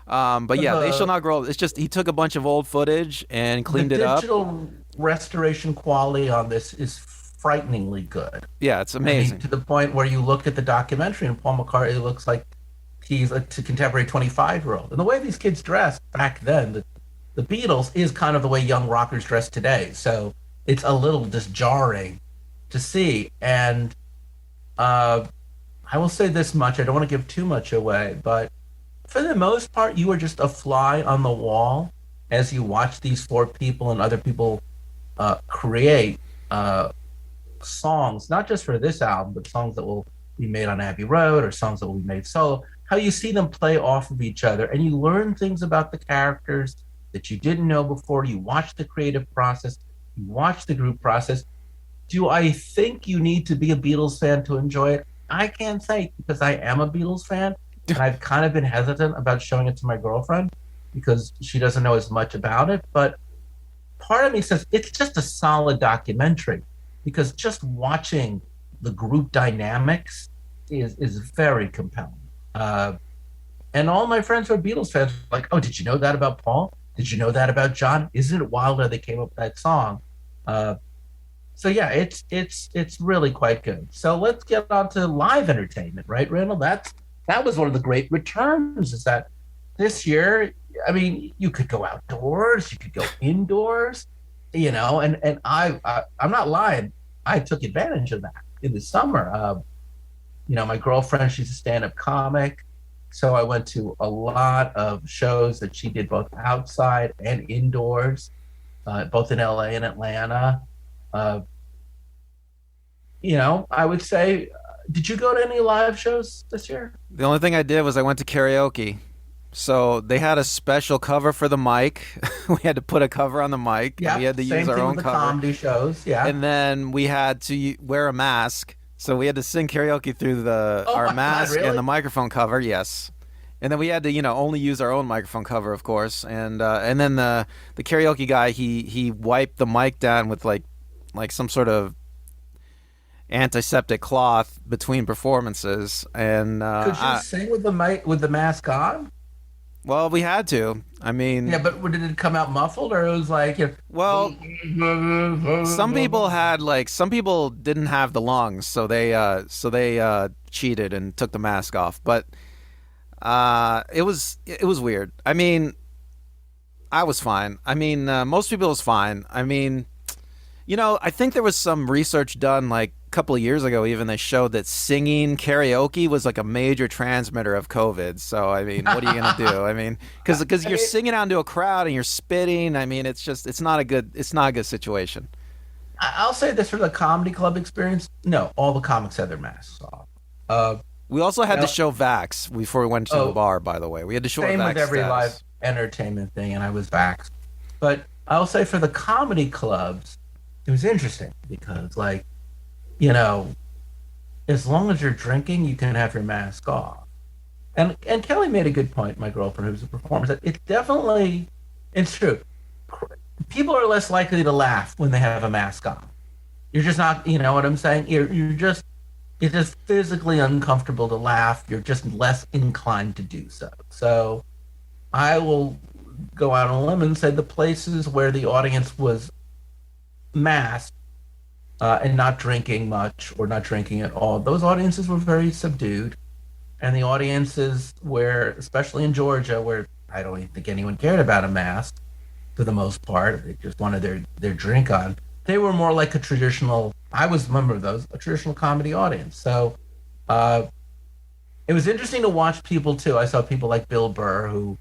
But yeah, They Shall The Not Grow Old. It's just he took a bunch of old footage and the cleaned it up. digital restoration quality on this is frighteningly good. Yeah, it's I mean, amazing. to the point where you look at the documentary and Paul McCartney looks like he's a contemporary 25-year-old. And the way these kids dressed back then, the Beatles is kind of the way young rockers dress today. So it's a little just jarring to see. And uh, I will say this much, I don't want to give too much away, but for the most part, you are just a fly on the wall as you watch these four people and other people create songs, not just for this album, but songs that will be made on Abbey Road or songs that will be made solo. How you see them play off of each other and you learn things about the characters that you didn't know before. You watch the creative process, you watch the group process. Do I think you need to be a Beatles fan to enjoy it? I can't say because I am a Beatles fan and I've kind of been hesitant about showing it to my girlfriend because she doesn't know as much about it. But part of me says it's just a solid documentary because just watching the group dynamics is very compelling. Uh, and all my friends who are Beatles fans are like, oh, did you know that about Paul? Did you know that about John? Isn't it wild how they came up with that song? Uh, So yeah, it's really quite good. So let's get on to live entertainment, right, Randall? That was one of the great returns. Is that this year? I mean, you could go outdoors, you could go indoors, and I'm not lying. I took advantage of that in the summer. My girlfriend, she's a stand-up comic, so I went to a lot of shows that she did both outside and indoors, both in LA and Atlanta. Uh, I would say, did you go to any live shows this year? The only thing I did was I went to karaoke. So they had a special cover for the mic. We had to put a cover on the mic, and we Yeah, had to use same our thing with own the cover. comedy shows. Yeah. And then we had to wear a mask. So we had to sing karaoke through the Oh our my God, mask and really? the microphone cover. Yes. And then we had to, only use our own microphone cover, of course. And then the karaoke guy, he wiped the mic down with like some sort of antiseptic cloth between performances. And Could you sing with the mic with the mask on? well, we had to. I Yeah, mean, but did it come out muffled, or it was like, well, some people didn't have the lungs, so they cheated and took the mask off. But it was weird. I mean, I was fine. I mean, most people was fine. I mean, I think there was some research done like a couple of years ago. Even they showed that singing karaoke was like a major transmitter of COVID. So I mean, what are you gonna do? I mean, because I you're mean, singing out into a crowd and you're spitting. I mean, it's not a good situation. I'll say this for the comedy club experience. No, all the comics had their masks off. Uh, We also had to well, show Vax before we went to the oh, bar. By the way, we had to show our same with Vax every live status. entertainment thing, and I was vaxxed. But I'll say for the comedy clubs, it was interesting because, like, you know, as long as you're drinking, you can have your mask off. And Kelly made a good point, my girlfriend who's a performer, that it definitely it's true. People are less likely to laugh when they have a mask on. You're just not, you know what I'm saying? It's just physically uncomfortable to laugh. You're just less inclined to do so. So I will go out on a limb and say the places where the audience was masked and not drinking much or not drinking at all, those audiences were very subdued. And the audiences where, especially in Georgia, where I don't even think anyone cared about a mask for the most part, they just wanted their drink on. They were more like a traditional. I was a member of those, a traditional comedy audience. So uh, it was interesting to watch people too. I saw people like Bill Burr, who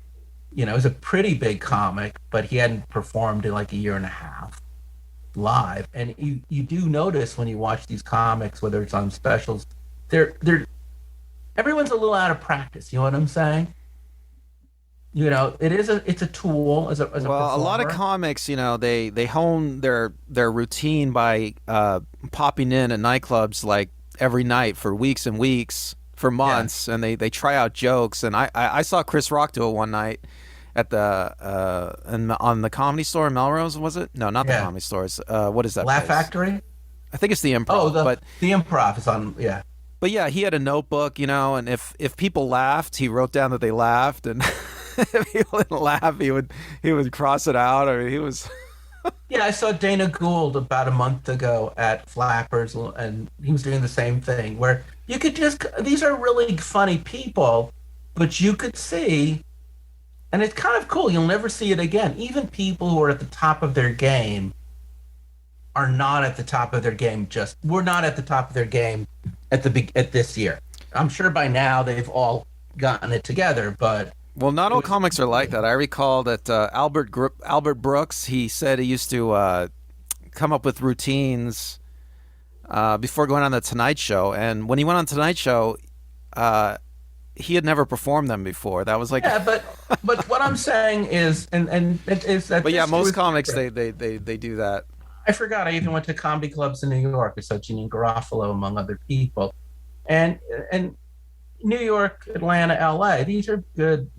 is a pretty big comic, but he hadn't performed in like a year and a half live. And you do notice when you watch these comics, whether it's on specials, they're everyone's a little out of practice. You know what I'm saying? It's a tool as a Well, a lot of performer. comics, they hone their routine by popping in at nightclubs like every night for weeks and weeks, for Yeah, months, and they try out jokes. And I saw Chris Rock do it one night at on the Comedy Store in Melrose. Was it? No, not the yeah. Comedy Stores. What is that Laugh place? Factory. I think it's the Oh, Improv. the But the improv is on. Yeah, but yeah, he had a notebook, and if people laughed, he wrote down that they laughed, and if people didn't laugh, he would cross it out. I mean, he was. yeah. I saw Dana Gould about a month ago at Flappers, and he was doing the same thing. Where you could just these are really funny people, but you could see, and it's kind of cool. You'll never see it again. Even people who are at the top of their game are not at the top of their game. Just we're not at the top of their game at this year. I'm sure by now they've all gotten it together, but Well, not it all was comics are like that. I recall that Albert Brooks, he said he used to come up with routines before going on the Tonight Show, and when he went on Tonight Show, uh, he had never performed them before. That was like, yeah. But what I'm saying is, and it is that but yeah, this most was comics different. they do that. I forgot. I even went to comedy clubs in New York. I saw Jeanine Garofalo among other people, and New York, Atlanta, L.A. These are good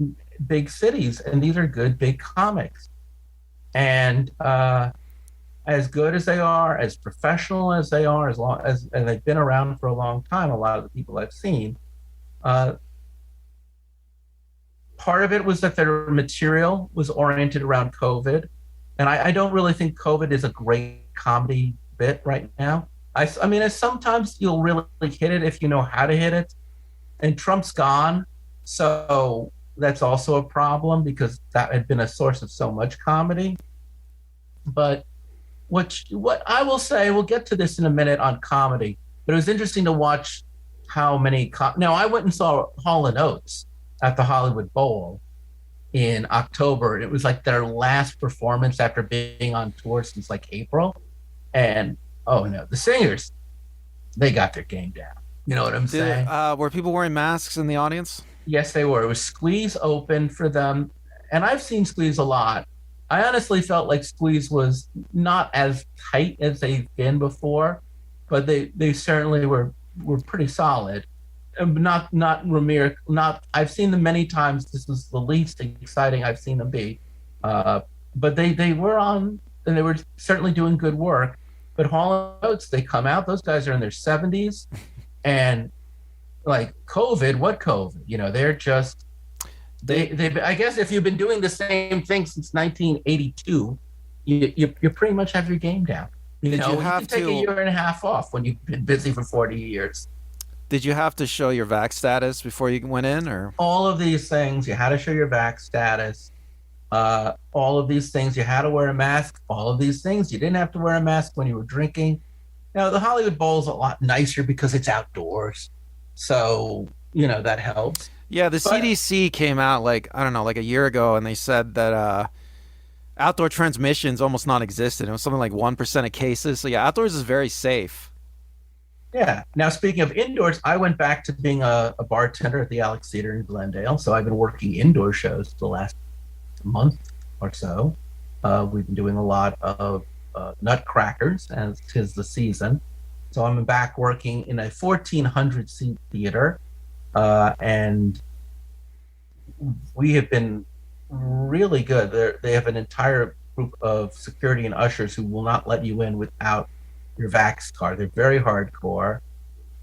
big cities, and these are good big comics. And as good as they are, as professional as they are, as long as and they've been around for a long time, a lot of the people I've seen, uh, part of it was that their material was oriented around COVID, and I don't really think COVID is a great comedy. bit right now. I mean, sometimes you'll really hit it if you know how to hit it. And Trump's gone, so that's also a problem because that had been a source of so much comedy. But what I will say, we'll get to this in a minute on comedy, but it was interesting to watch how many. Now, I went and saw Hall and Oates at the Hollywood Bowl in October. It was like their last performance after being on tour since like April. And oh no, the singers, they got their game down. You know what I'm saying? Were people wearing masks in the audience? Yes, they were. It was Squeeze open for them. And I've seen Squeeze a lot. I honestly felt like Squeeze was not as tight as they've been before, but they certainly were pretty solid. Not Ramir. Not I've seen them many times. This was the least exciting I've seen them be, uh, but they were on and they were certainly doing good work. But Hall and Oates, they come out. Those guys are in their 70s, and like COVID, what COVID? You know, they're just they. I guess if you've been doing the same thing since 1982, you pretty much have your game down. You know, you can take a year and a half off when you've been busy for 40 years. Did you have to show your vax status before you went in, or all of these things? You had to show your vax status. All of these things, you had to wear a mask. All of these things, you didn't have to wear a mask when you were drinking. Now, the Hollywood Bowl is a lot nicer because it's outdoors, so you know that helps. Yeah, the CDC came out like I don't know, like a year ago, and they said that outdoor transmissions almost non-existent. It was something like 1% of cases. So yeah, outdoors is very safe. Yeah. Now, speaking of indoors, I went back to being a bartender at the Alex Theater in Glendale. So I've been working indoor shows the last month or so. We've been doing a lot of Nutcrackers, as tis the season. So I'm back working in a 1,400 seat theater, and we have been really good. They have an entire group of security and ushers who will not let you in without your vax card. They're very hardcore.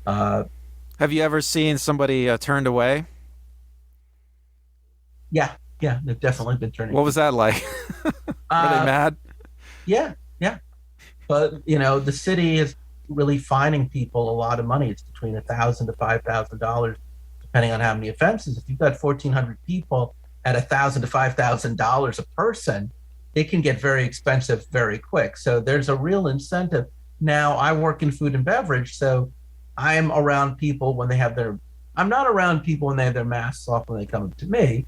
Have you ever seen somebody turned away? Yeah, they've definitely been turning. What was that like? Were they mad? Yeah. But you know, the city is really fining people a lot of money. It's between $1,000 to $5,000, depending on how many offenses. If you've got 1,400 people at $1,000 to $5,000 a person, it can get very expensive very quick. So there's a real incentive. Now, I work in food and beverage, so I'm around people when they have I'm not around people when they have their masks off when they come to me.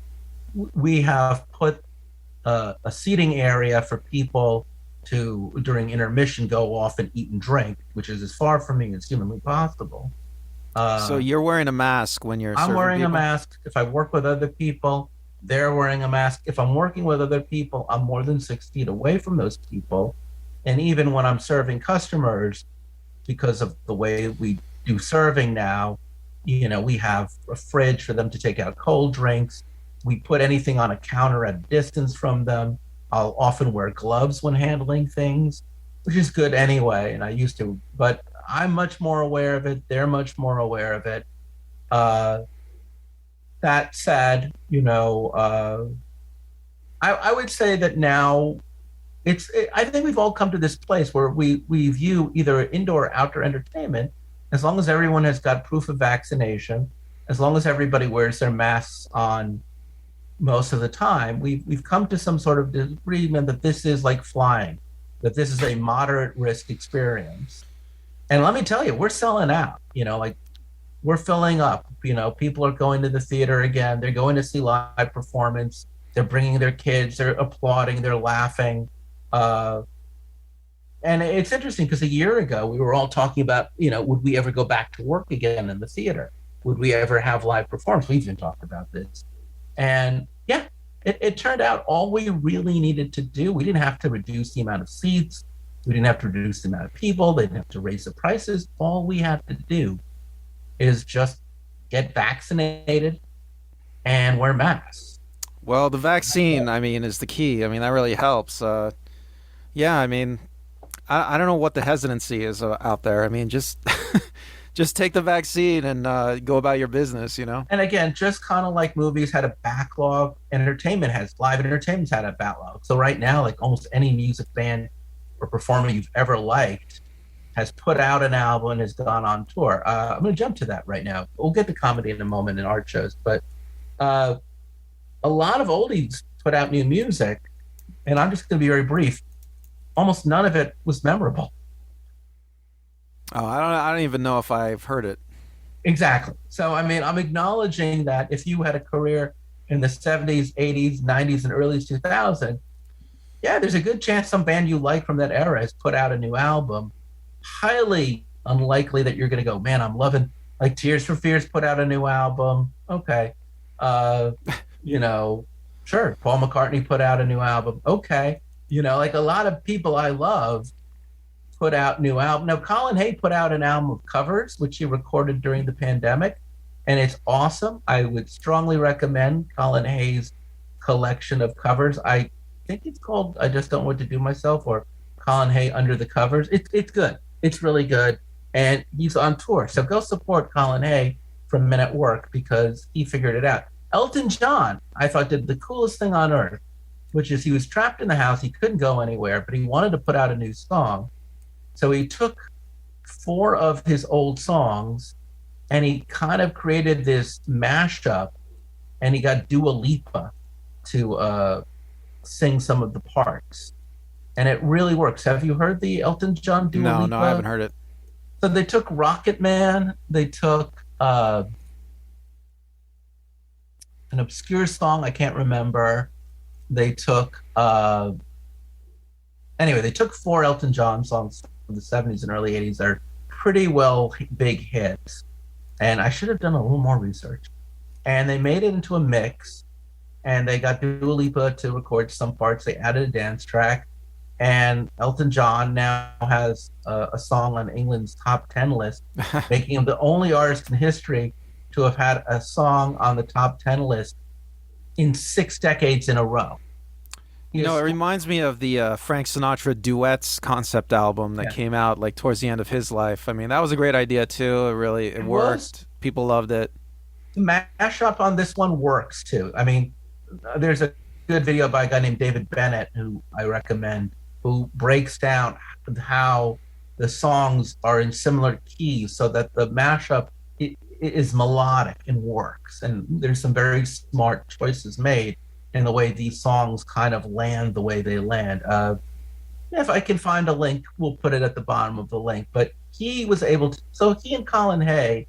We have put a seating area for people to, during intermission, go off and eat and drink, which is as far from me as humanly possible. So you're wearing a mask when you're I'm wearing people? a mask. If I work with other people, they're wearing a mask. If I'm working with other people, I'm more than 6 feet away from those people. And even when I'm serving customers, because of the way we do serving now, you know, we have a fridge for them to take out cold drinks. We put anything on a counter at a distance from them. I'll often wear gloves when handling things, which is good anyway. And I used to, but I'm much more aware of it. They're much more aware of it. That said, you know, I would say that now I think we've all come to this place where we view either indoor or outdoor entertainment, as long as everyone has got proof of vaccination, as long as everybody wears their masks on most of the time, we've come to some sort of agreement that this is like flying, that this is a moderate risk experience. And let me tell you, we're selling out, you know, like we're filling up, you know, people are going to the theater again. They're going to see live performance. They're bringing their kids, they're applauding, they're laughing. And it's interesting because a year ago we were all talking about, you know, would we ever go back to work again in the theater? Would we ever have live performance? We've even talked about this. And yeah, it turned out all we really needed to do, we didn't have to reduce the amount of seats. We didn't have to reduce the amount of people. They didn't have to raise the prices. All we had to do is just get vaccinated and wear masks. Well, the vaccine, I mean, is the key. I mean, that really helps. Yeah, I mean, I don't know what the hesitancy is out there. I mean, just just take the vaccine and go about your business, you know? And again, just kind of like movies had a backlog, live entertainment's had a backlog. So right now, like almost any music band or performer you've ever liked has put out an album and has gone on tour. I'm going to jump to that right now. We'll get to comedy in a moment in art shows, but uh, a lot of oldies put out new music, and I'm just going to be very brief. Almost none of it was memorable. Oh, I don't even know if I've heard it. Exactly. So, I mean, I'm acknowledging that if you had a career in the 70s, 80s, 90s, and early 2000s, yeah, there's a good chance some band you like from that era has put out a new album. Highly unlikely that you're going to go, man, I'm loving, like Tears for Fears put out a new album. Okay. Uh, you know, sure. Paul McCartney put out a new album. Okay. Like a lot of people I love put out new album. Now, Colin Hay put out an album of covers, which he recorded during the pandemic, and it's awesome. I would strongly recommend Colin Hay's collection of covers. I think it's called "I Just Don't Want to Do Myself" or Colin Hay Under the Covers. It's good. It's really good, and he's on tour. So go support Colin Hay from Men at Work because he figured it out. Elton John, I thought, did the coolest thing on earth, which is he was trapped in the house. He couldn't go anywhere, but he wanted to put out a new song. So he took four of his old songs and he kind of created this mashup, and he got Dua Lipa to sing some of the parts. And it really works. Have you heard the Elton John Dua No, Lipa? no, I haven't heard it. So they took Rocket Man, they took an obscure song I can't remember. They took anyway, they took four Elton John songs from the 70s and early 80s that are pretty well big hits. And I should have done a little more research. And they made it into a mix, and they got Dua Lipa to record some parts. They added a dance track, and Elton John now has a song on England's top 10 list, making him the only artist in history to have had a song on the top 10 list in 6 decades in a row. It reminds me of the Frank Sinatra duets concept album that came out like towards the end of his life. I mean, that was a great idea too. It worked. People loved it. The mashup on this one works too. I mean, there's a good video by a guy named David Bennett who I recommend, who breaks down how the songs are in similar keys so that the mashup is melodic and works. And there's some very smart choices made in the way these songs kind of land the way they land. If I can find a link, we'll put it at the bottom of the link. But he was able to, so he and Colin Hay,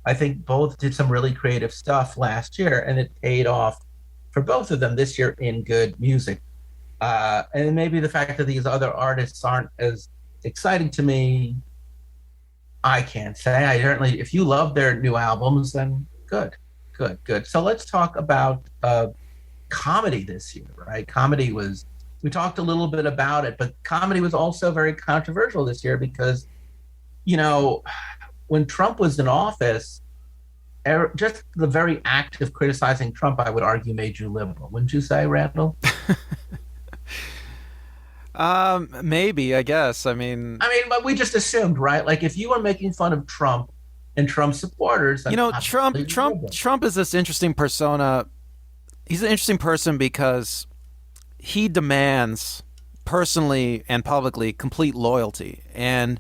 I think both did some really creative stuff last year, and it paid off for both of them this year in good music. And maybe the fact that these other artists aren't as exciting to me, I can't say. I certainly, if you love their new albums, then good. So let's talk about comedy this year, right? We talked a little bit about it, but comedy was also very controversial this year because, when Trump was in office, just the very act of criticizing Trump, I would argue, made you liberal. Wouldn't you say, Randall? Maybe, I guess. I mean, but we just assumed, right? Like if you were making fun of Trump and Trump supporters, Trump is this interesting persona. He's an interesting person because he demands personally and publicly complete loyalty. And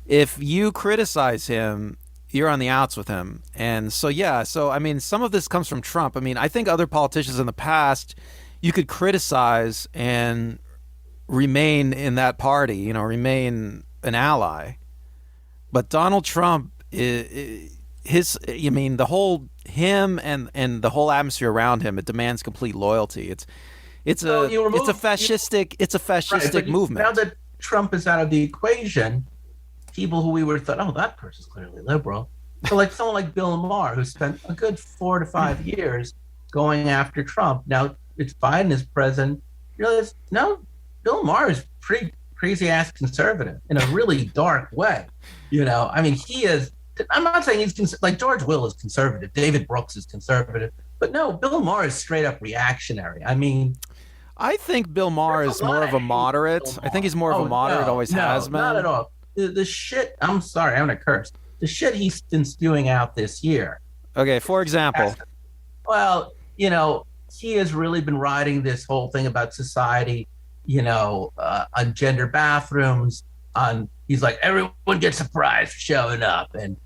if you criticize him, you're on the outs with him. And so, I mean, some of this comes from Trump. I mean, I think other politicians in the past, you could criticize and remain in that party, remain an ally. But Donald Trump, the whole atmosphere around him, it demands complete loyalty. It's a fascistic movement. Now that Trump is out of the equation, people who we would have thought, oh, that person's clearly liberal. So like someone like Bill Maher, who spent a good 4 to 5 years going after Trump. Now it's Biden is president. You realize, no, Bill Maher is pretty crazy ass conservative in a really dark way. I mean, he is. I'm not saying he's like George Will is conservative, David Brooks is conservative, but no, Bill Maher is straight up reactionary. I mean, I think Bill Maher is more of a moderate. I think he's more of a moderate, always has been. Not at all. The shit, I'm sorry, I'm going to curse. The shit he's been spewing out this year. Okay, for example. Well, he has really been riding this whole thing about society, on gender bathrooms, on he's like everyone gets a prize for showing up, and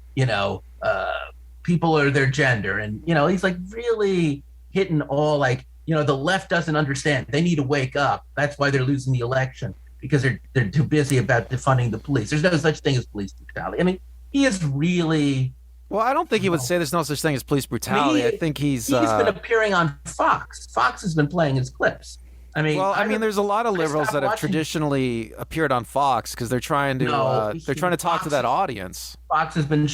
people are their gender, and he's like really hitting all like the left doesn't understand. They need to wake up. That's why they're losing the election because they're too busy about defunding the police. There's no such thing as police brutality. I mean, he is really. Well, I don't think he would say there's no such thing as police brutality. I think he's been appearing on Fox. Fox has been playing his clips. I mean, well, I mean, there's a lot of liberals that have traditionally appeared on Fox because they're trying to talk Fox, to that audience. Fox has been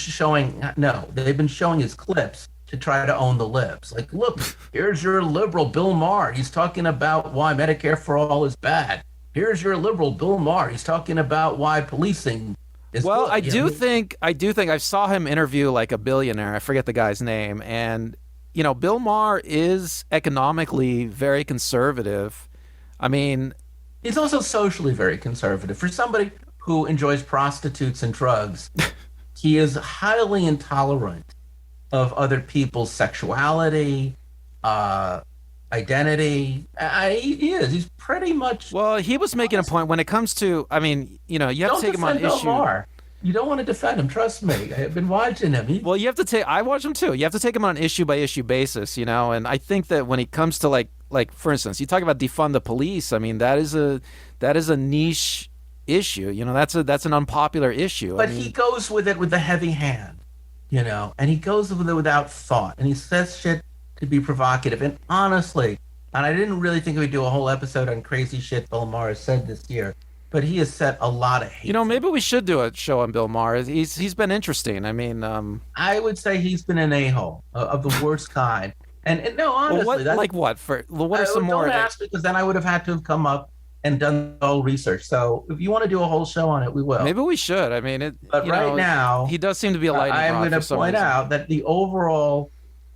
they've been showing his clips to try to own the libs. Like, look, here's your liberal Bill Maher. He's talking about why Medicare for all is bad. Here's your liberal Bill Maher. He's talking about why policing. Well, I do think I saw him interview like a billionaire. I forget the guy's name, and Bill Maher is economically very conservative. I mean, he's also socially very conservative. For somebody who enjoys prostitutes and drugs, he is highly intolerant of other people's sexuality, identity. He is. He's pretty much. Well, he was making a point when it comes to. I mean, you have to take him on issue. Maher. You don't want to defend him. Trust me. I have been watching him. Well, you have to take. I watch him too. You have to take him on an issue by issue basis. And I think that when it comes to like for instance, you talk about defund the police. I mean, that is a niche issue. That's an unpopular issue. But he goes with it with a heavy hand. And he goes with it without thought, and he says shit to be provocative. And honestly, and I didn't really think we'd do a whole episode on crazy shit Bill Maher has said this year, but he has said a lot of hate. Maybe we should do a show on Bill Maher. He's been interesting. I mean, I would say he's been an a-hole of the worst kind. And no, honestly, well, what are some more? Don't ask, because then I would have had to have come up and done all research. So if you want to do a whole show on it, we will. Maybe we should. I mean, but right now, he does seem to be a lightning rod. I'm going to point out that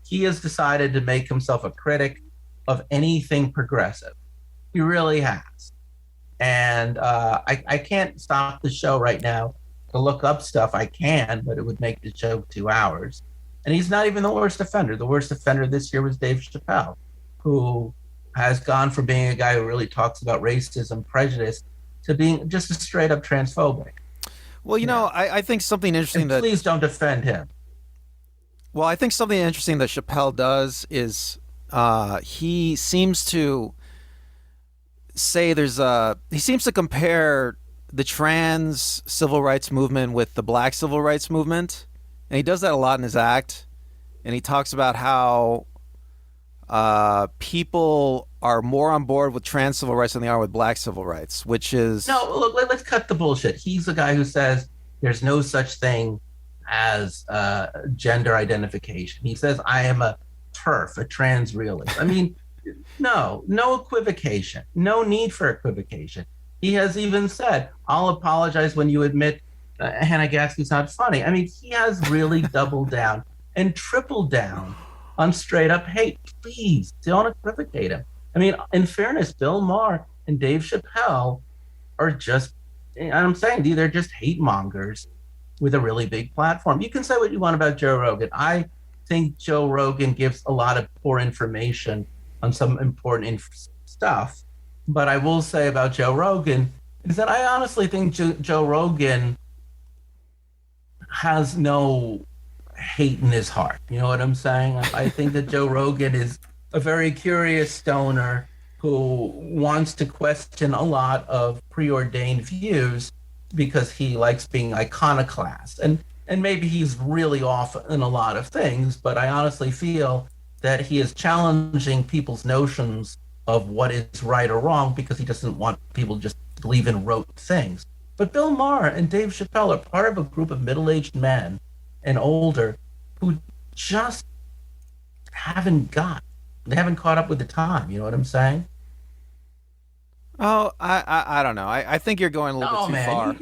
he has decided to make himself a critic of anything progressive. He really has. And I can't stop the show right now to look up stuff. I can, but it would make the show 2 hours. And he's not even the worst offender. The worst offender this year was Dave Chappelle, who has gone from being a guy who really talks about racism, prejudice, to being just a straight up transphobic. Well, I think something interesting and please don't defend him. Well, I think something interesting that Chappelle does is he seems to say he seems to compare the trans civil rights movement with the black civil rights movement. And he does that a lot in his act. And he talks about how people are more on board with trans civil rights than they are with black civil rights, which is... No, look, let's cut the bullshit. He's the guy who says there's no such thing as gender identification. He says, I am a TERF, a trans realist. I mean, no equivocation. No need for equivocation. He has even said, I'll apologize when you admit Hannah Gadsby's not funny. I mean, he has really doubled down and tripled down on straight up hate. Please don't equivocate him. I mean, in fairness, Bill Maher and Dave Chappelle are just, I'm saying, they're just hate mongers with a really big platform. You can say what you want about Joe Rogan. I think Joe Rogan gives a lot of poor information on some important stuff. But I will say about Joe Rogan is that I honestly think Joe Rogan has no hate in his heart. You know what I'm saying? I think that Joe Rogan is a very curious stoner who wants to question a lot of preordained views because he likes being iconoclast. And maybe he's really off in a lot of things, but I honestly feel that he is challenging people's notions of what is right or wrong because he doesn't want people just to believe in rote things. But Bill Maher and Dave Chappelle are part of a group of middle-aged men and older who just haven't caught up with the time. You know what I'm saying? Oh, I don't know. I think you're going a little bit too far.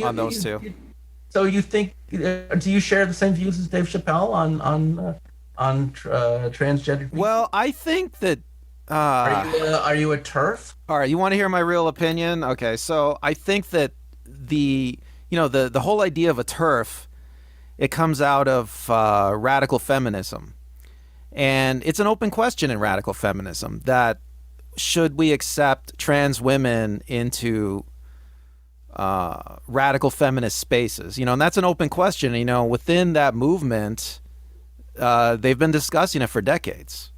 On those two. So you think? Do you share the same views as Dave Chappelle on transgender people? Well, I think that. Are you a TERF? All right, you want to hear my real opinion? Okay, so I think that the whole idea of a TERF, it comes out of radical feminism, and it's an open question in radical feminism that should we accept trans women into radical feminist spaces, and that's an open question. Within that movement, they've been discussing it for decades.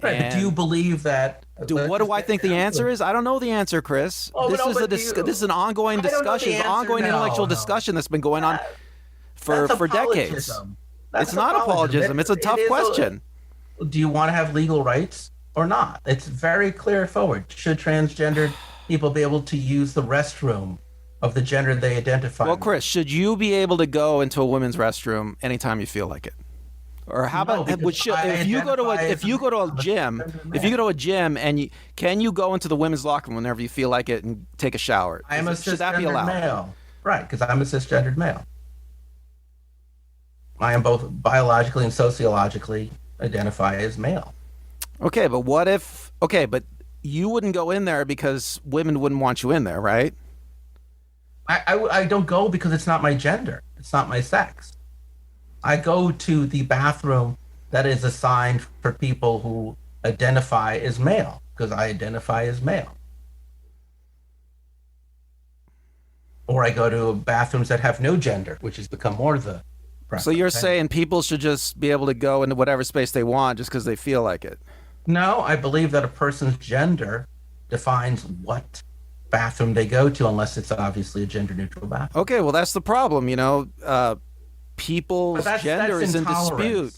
Right, but do you And believe that? what do I think the answer is? I don't know the answer, Chris. Oh, This no, is but this is an ongoing I don't know discussion, the answer. ongoing intellectual No. discussion that's been going on for That's decades. apologism. That's It's not apologism. It's a tough question. Do you want to have legal rights or not? It's very clear forward. Should transgendered people be able to use the restroom of the gender they identify Well, with? Chris, should you be able to go into a women's restroom anytime you feel like it? Or how No, about because if you go to I a gym, if you go to a gym and can you go into the women's locker room whenever you feel like it and take a shower? I am a Should that be cisgendered allowed? male. Right, because I'm a cisgendered male. I am both biologically and sociologically identify as male. Okay, but what if? Okay, but you wouldn't go in there because women wouldn't want you in there, right? I don't go because it's not my gender. It's not my sex. I go to the bathroom that is assigned for people who identify as male because I identify as male. Or I go to bathrooms that have no gender, which has become more the preference. So you're saying people should just be able to go into whatever space they want just because they feel like it? No, I believe that a person's gender defines what bathroom they go to, unless it's obviously a gender neutral bathroom. Okay, well that's the problem. People's gender is in dispute.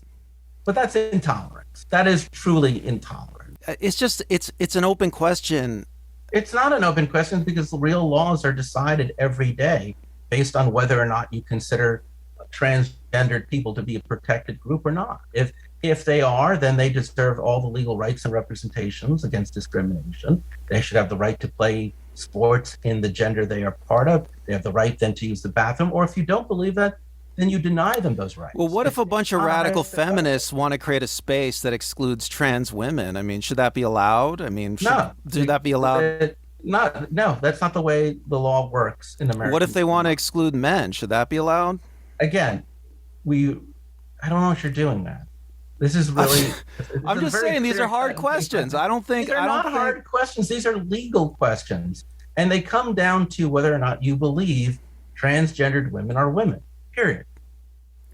But that's intolerance. That is truly intolerant. It's an open question. It's not an open question because real laws are decided every day based on whether or not you consider transgendered people to be a protected group or not. If they are, then they deserve all the legal rights and representations against discrimination. They should have the right to play sports in the gender they are part of. They have the right then to use the bathroom. Or if you don't believe that, then you deny them those rights. Well, what if a bunch of radical feminists want to create a space that excludes trans women? I mean, should that be allowed? I mean, should that be allowed? No, that's not the way the law works in America. What if they want to exclude men? Should that be allowed? Again, I don't know what you're doing, man. This is really. I'm just saying these are hard questions. I don't think these are not hard questions. These are legal questions, and they come down to whether or not you believe transgendered women are women. Period.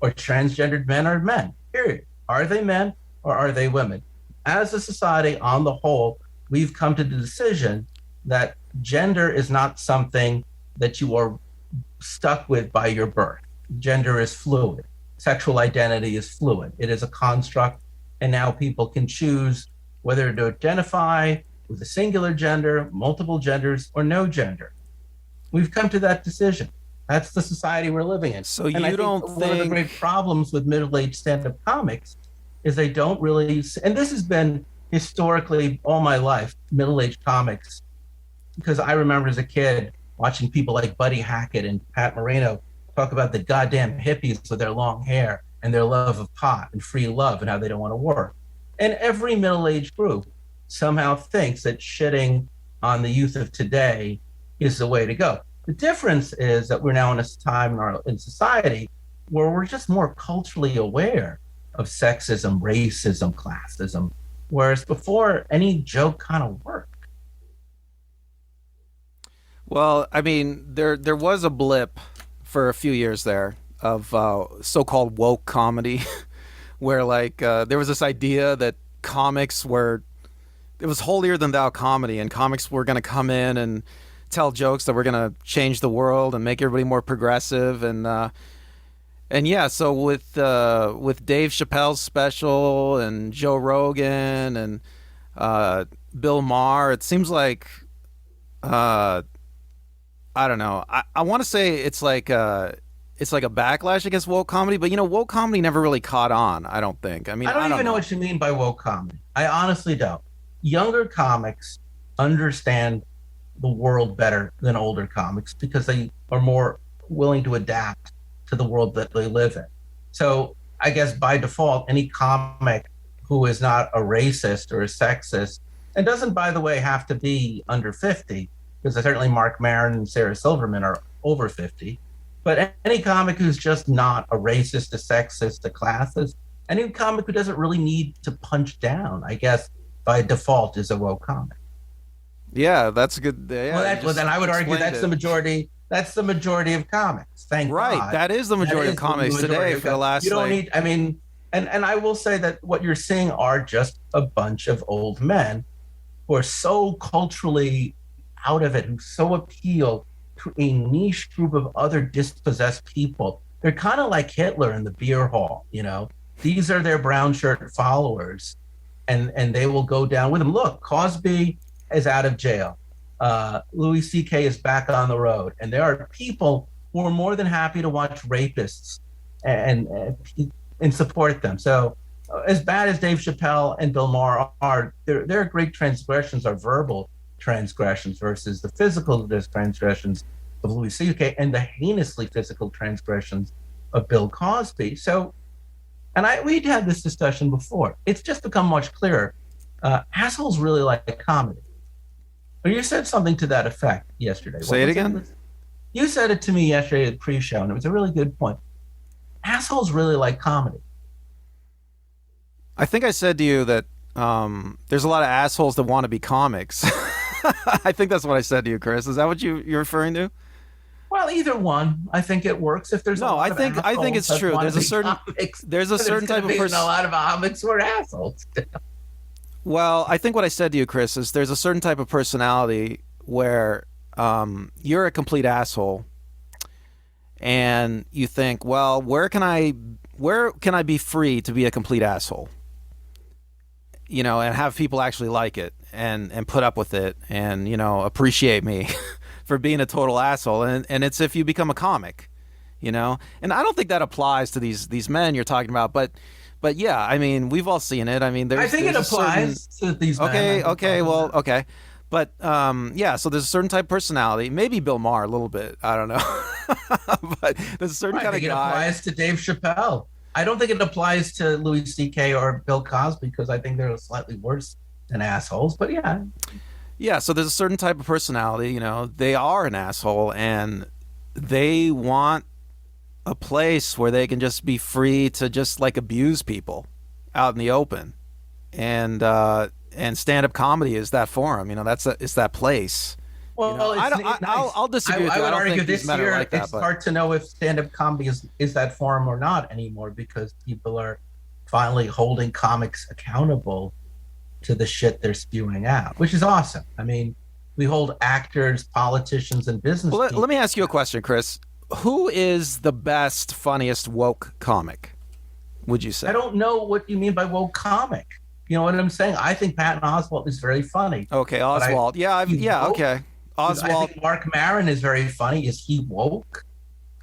Or transgendered men are men. Period. Are they men or are they women? As a society, on the whole, we've come to the decision that gender is not something that you are stuck with by your birth. Gender is fluid. Sexual identity is fluid. It is a construct, and now people can choose whether to identify with a singular gender, multiple genders, or no gender. We've come to that decision. That's the society we're living in. So and you don't think one of the great problems with middle-aged stand-up comics is they don't really, and this has been historically all my life, middle-aged comics, because I remember as a kid watching people like Buddy Hackett and Pat Moreno talk about the goddamn hippies with their long hair and their love of pot and free love and how they don't want to work. And every middle-aged group somehow thinks that shitting on the youth of today is the way to go. The difference is that we're now in a time in society where we're just more culturally aware of sexism, racism, classism, whereas before any joke kind of worked. Well, I mean, there was a blip for a few years there of so-called woke comedy, where there was this idea that comics it was holier than thou comedy, and comics were going to come in and tell jokes that were going to change the world and make everybody more progressive, and yeah, so with Dave Chappelle's special and Joe Rogan and Bill Maher, it seems like I don't know. I want to say it's like a backlash against woke comedy, but woke comedy never really caught on. I don't think. I mean, I don't even know what you mean by woke comedy. I honestly don't. Younger comics understand the world better than older comics because they are more willing to adapt to the world that they live in. So I guess by default, any comic who is not a racist or a sexist, and doesn't, by the way, have to be under 50, because certainly Mark Maron and Sarah Silverman are over 50, but any comic who's just not a racist, a sexist, a classist, any comic who doesn't really need to punch down, I guess by default is a woke comic. Yeah, that's good. Yeah, well, then I would argue that's the majority That's the majority of comics. Thank Right. God. That is the That majority of is the comics majority today of for the comics. You last don't like need, I mean, and I will say that what you're seeing are just a bunch of old men who are so culturally out of it, who so appeal to a niche group of other dispossessed people. They're kind of like Hitler in the beer hall, you know. These are their brown shirt followers, and they will go down with him. Look, Cosby is out of jail. Louis C.K. is back on the road, and there are people who are more than happy to watch rapists and support them. So, as bad as Dave Chappelle and Bill Maher are, their great transgressions are verbal transgressions versus the physical transgressions of Louis C.K. and the heinously physical transgressions of Bill Cosby. So, and we'd had this discussion before. It's just become much clearer. Assholes really like comedy. But you said something to that effect yesterday. What say it was again. You said it to me yesterday at the pre-show, and it was a really good point. Assholes really like comedy. I think I said to you that there's a lot of assholes that want to be comics. I think that's what I said to you, Chris. Is that what you're referring to? Well, either one. I think it works if there's a No, lot I think of it's assholes true. that There's a wanna be certain comics, there's a but certain type of a person. lot of comics who are assholes. Well, I think what I said to you, Chris, is there's a certain type of personality where you're a complete asshole, and you think, well, where can I be free to be a complete asshole? You know, and have people actually like it and put up with it and, you know, appreciate me for being a total asshole. And it's if you become a comic, you know. And I don't think that applies to these men you're talking about, but yeah, I mean, we've all seen it. I mean, I think it there's a applies to these men. okay, well, okay. But yeah, so there's a certain type of personality. Maybe Bill Maher a little bit. I don't know, but there's a certain kind of it guy. applies to Dave Chappelle. I don't think it applies to Louis C.K. or Bill Cosby because I think they're slightly worse than assholes. But yeah, Yeah, so there's a certain type of personality. You know, they are an asshole, and they want a place where they can just be free to just like abuse people out in the open, and stand-up comedy is that forum. You know, it's that place. well, You know, it's, it's nice. I'll disagree with I you. would I don't argue think these this men are year like that. it's But hard to know if stand-up comedy is that forum or not anymore because people are finally holding comics accountable to the shit they're spewing out, which is awesome. I mean, we hold actors, politicians, and business well, people. let me ask you a question, Chris. Who is the best, funniest woke comic? Would you say? I don't know what you mean by woke comic. You know what I'm saying? I think Patton Oswalt is very funny. Okay, Oswald. Yeah, okay. I Oswald. think Mark Maron is very funny. Is he woke?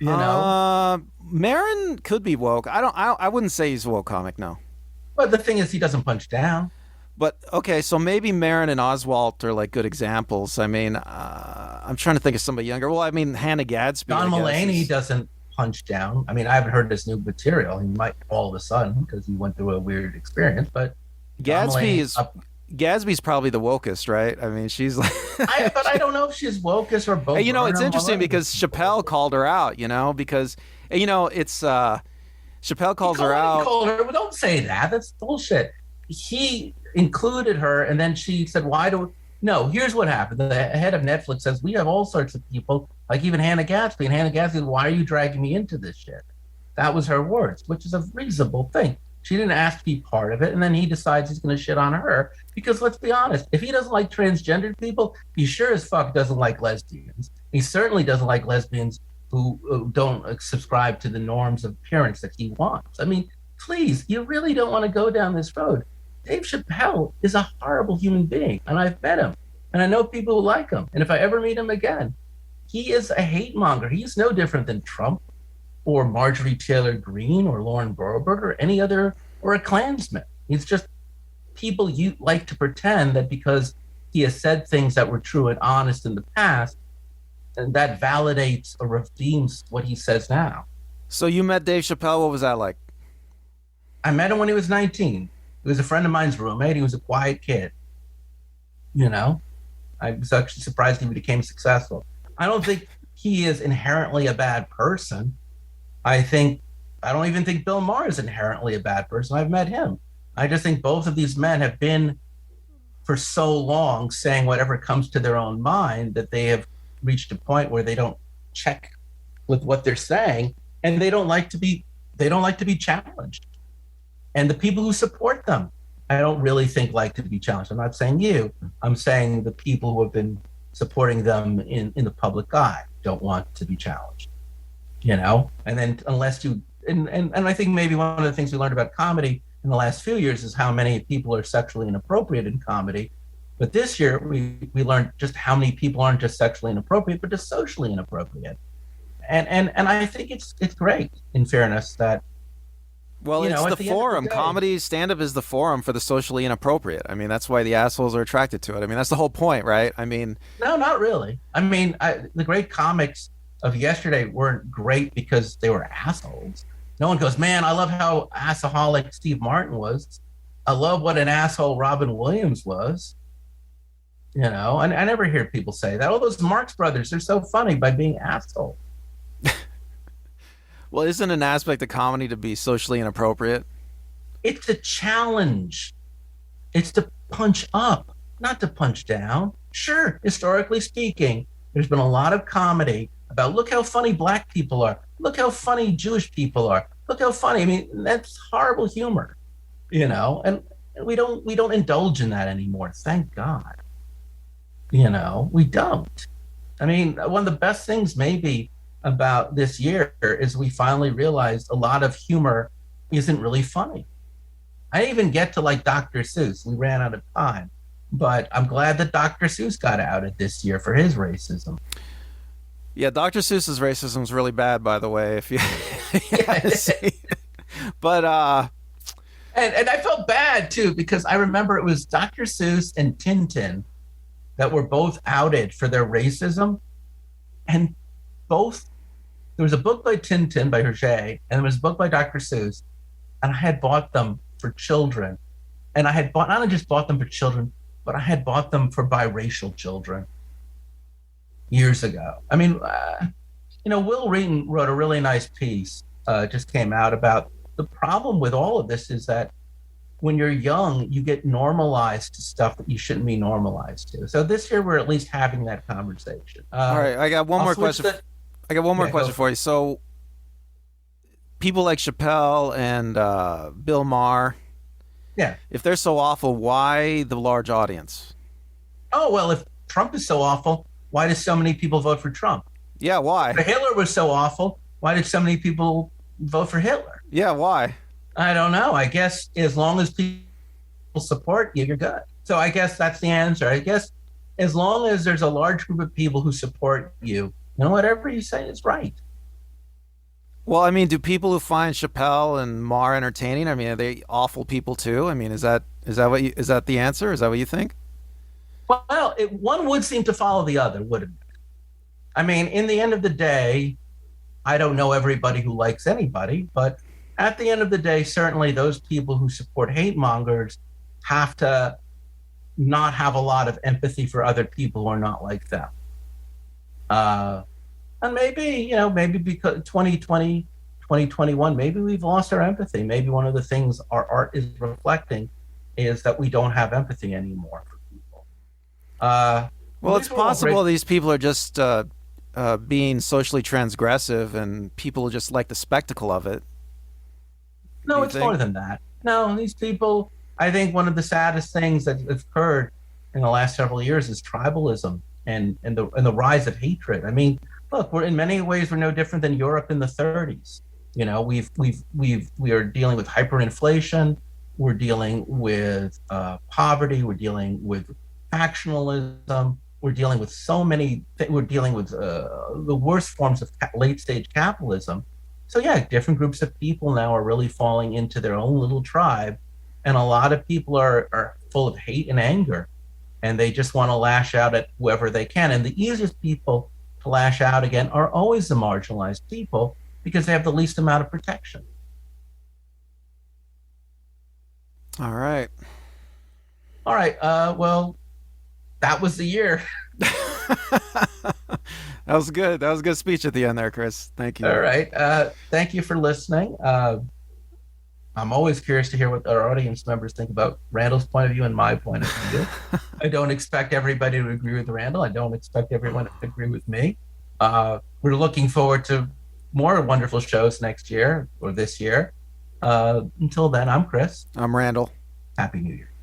You know, Marin could be woke. I wouldn't say he's a woke comic, no. but the thing is, he doesn't punch down. But okay, so maybe Marin and Oswald are like good examples. I mean, I'm trying to think of somebody younger. Well, I mean, Hannah Gadsby. John I guess, Mulaney is- doesn't punch down. I mean, I haven't heard his new material. He might all of a sudden because he went through a weird experience. But John Gadsby Mulaney is Gadsby's probably the wokest, right? I mean, she's like. but I don't know if she's wokest or both. Hey, you know, it's interesting because Chappelle called her out. You know, because you know it's Chappelle calls her out. Called her. Well, don't say that. That's bullshit. He included her, and then she said, "Why do?" No, here's what happened. The head of Netflix says we have all sorts of people, like even Hannah Gadsby, and Hannah Gadsby said, "Why are you dragging me into this shit?" That was her words, which is a reasonable thing. She didn't ask to be part of it, and then he decides he's going to shit on her because let's be honest, if he doesn't like transgendered people, he sure as fuck doesn't like lesbians. He certainly doesn't like lesbians who don't subscribe to the norms of appearance that he wants. I mean, please, you really don't want to go down this road. Dave Chappelle is a horrible human being, and I've met him, and I know people who like him. And if I ever meet him again, he is a hate monger. He's no different than Trump or Marjorie Taylor Greene or Lauren Boebert or any other, or a Klansman. He's just people you like to pretend that because he has said things that were true and honest in the past, and that validates or redeems what he says now. So you met Dave Chappelle. What was that like? I met him when he was 19. He was a friend of mine's roommate. He was a quiet kid. You know, I was actually surprised he became successful. I don't think he is inherently a bad person. I don't even think Bill Maher is inherently a bad person. I've met him. I just think both of these men have been for so long saying whatever comes to their own mind that they have reached a point where they don't check with what they're saying, and they don't like to be challenged. And the people who support them, I don't really think like to be challenged. I'm not saying you. I'm saying the people who have been supporting them in the public eye don't want to be challenged. And then unless you and I think maybe one of the things we learned about comedy in the last few years is how many people are sexually inappropriate in comedy. But this year we learned just how many people aren't just sexually inappropriate, but just socially inappropriate. And I think it's great, in fairness, that Well, it's the at the end of the forum. day, Comedy stand up is the forum for the socially inappropriate. I mean, that's why the assholes are attracted to it. I mean, that's the whole point, right? I mean, no, not really. I mean, the great comics of yesterday weren't great because they were assholes. No one goes, man, I love how assholic Steve Martin was. I love what an asshole Robin Williams was. And I never hear people say that. Oh, those Marx Brothers, they're so funny by being assholes. well, isn't an aspect of comedy to be socially inappropriate? It's a challenge. It's to punch up, not to punch down. Sure, historically speaking, there's been a lot of comedy about look how funny black people are. Look how funny Jewish people are. Look how funny. I mean, that's horrible humor, and we don't indulge in that anymore. Thank God. We don't. I mean, one of the best things maybe about this year is we finally realized a lot of humor isn't really funny. I didn't even get to like Dr. Seuss. We ran out of time. But I'm glad that Dr. Seuss got outed this year for his racism. Yeah, Dr. Seuss's racism is really bad, by the way. If you, Yeah. but And I felt bad too, because I remember it was Dr. Seuss and Tintin that were both outed for their racism. And both, there was a book by Tintin by Hergé, and there was a book by Dr. Seuss, and I had bought them for children. And I had bought, not only just bought them for children, but I had bought them for biracial children years ago. I mean, Will Wheaton wrote a really nice piece, just came out about the problem with all of this is that when you're young, you get normalized to stuff that you shouldn't be normalized to. So this year, we're at least having that conversation. all right, I got one more question. I got one more question for you. So, people like Chappelle and Bill Maher, Yeah. if they're so awful, why the large audience? Oh, well, if Trump is so awful, why did so many people vote for Trump? Yeah, why? If Hitler was so awful, why did so many people vote for Hitler? Yeah, why? I don't know. I guess as long as people support you, you're good. So I guess that's the answer. I guess as long as there's a large group of people who support you, whatever you say is right. Well, I mean, do people who find Chappelle and Maher entertaining? I mean, are they awful people too? I mean, is that the answer? Is that what you think? Well, one would seem to follow the other, wouldn't it? I mean, in the end of the day, I don't know everybody who likes anybody, but at the end of the day, certainly those people who support hate mongers have to not have a lot of empathy for other people who are not like them. And maybe because 2020, 2021, maybe we've lost our empathy. Maybe one of the things our art is reflecting is that we don't have empathy anymore for people. Well, it's possible these people are just being socially transgressive and people just like the spectacle of it. No, it's more than that. No, these people, I think one of the saddest things that has occurred in the last several years is tribalism and the rise of hatred. I mean, look, we're in many ways we're no different than Europe in the 30s. We are dealing with hyperinflation. We're dealing with poverty. We're dealing with factionalism. We're dealing with so many. We're dealing with the worst forms of late stage capitalism. So yeah, different groups of people now are really falling into their own little tribe, and a lot of people are full of hate and anger, and they just want to lash out at whoever they can. And the easiest people to lash out again are always the marginalized people because they have the least amount of protection. All right. Well, that was the year. That was good. That was a good speech at the end there, Chris. Thank you. All right. Thank you for listening. I'm always curious to hear what our audience members think about Randall's point of view and my point of view. I don't expect everybody to agree with Randall. I don't expect everyone to agree with me. we're looking forward to more wonderful shows next year or this year. Until then, I'm Chris. I'm Randall. Happy New Year.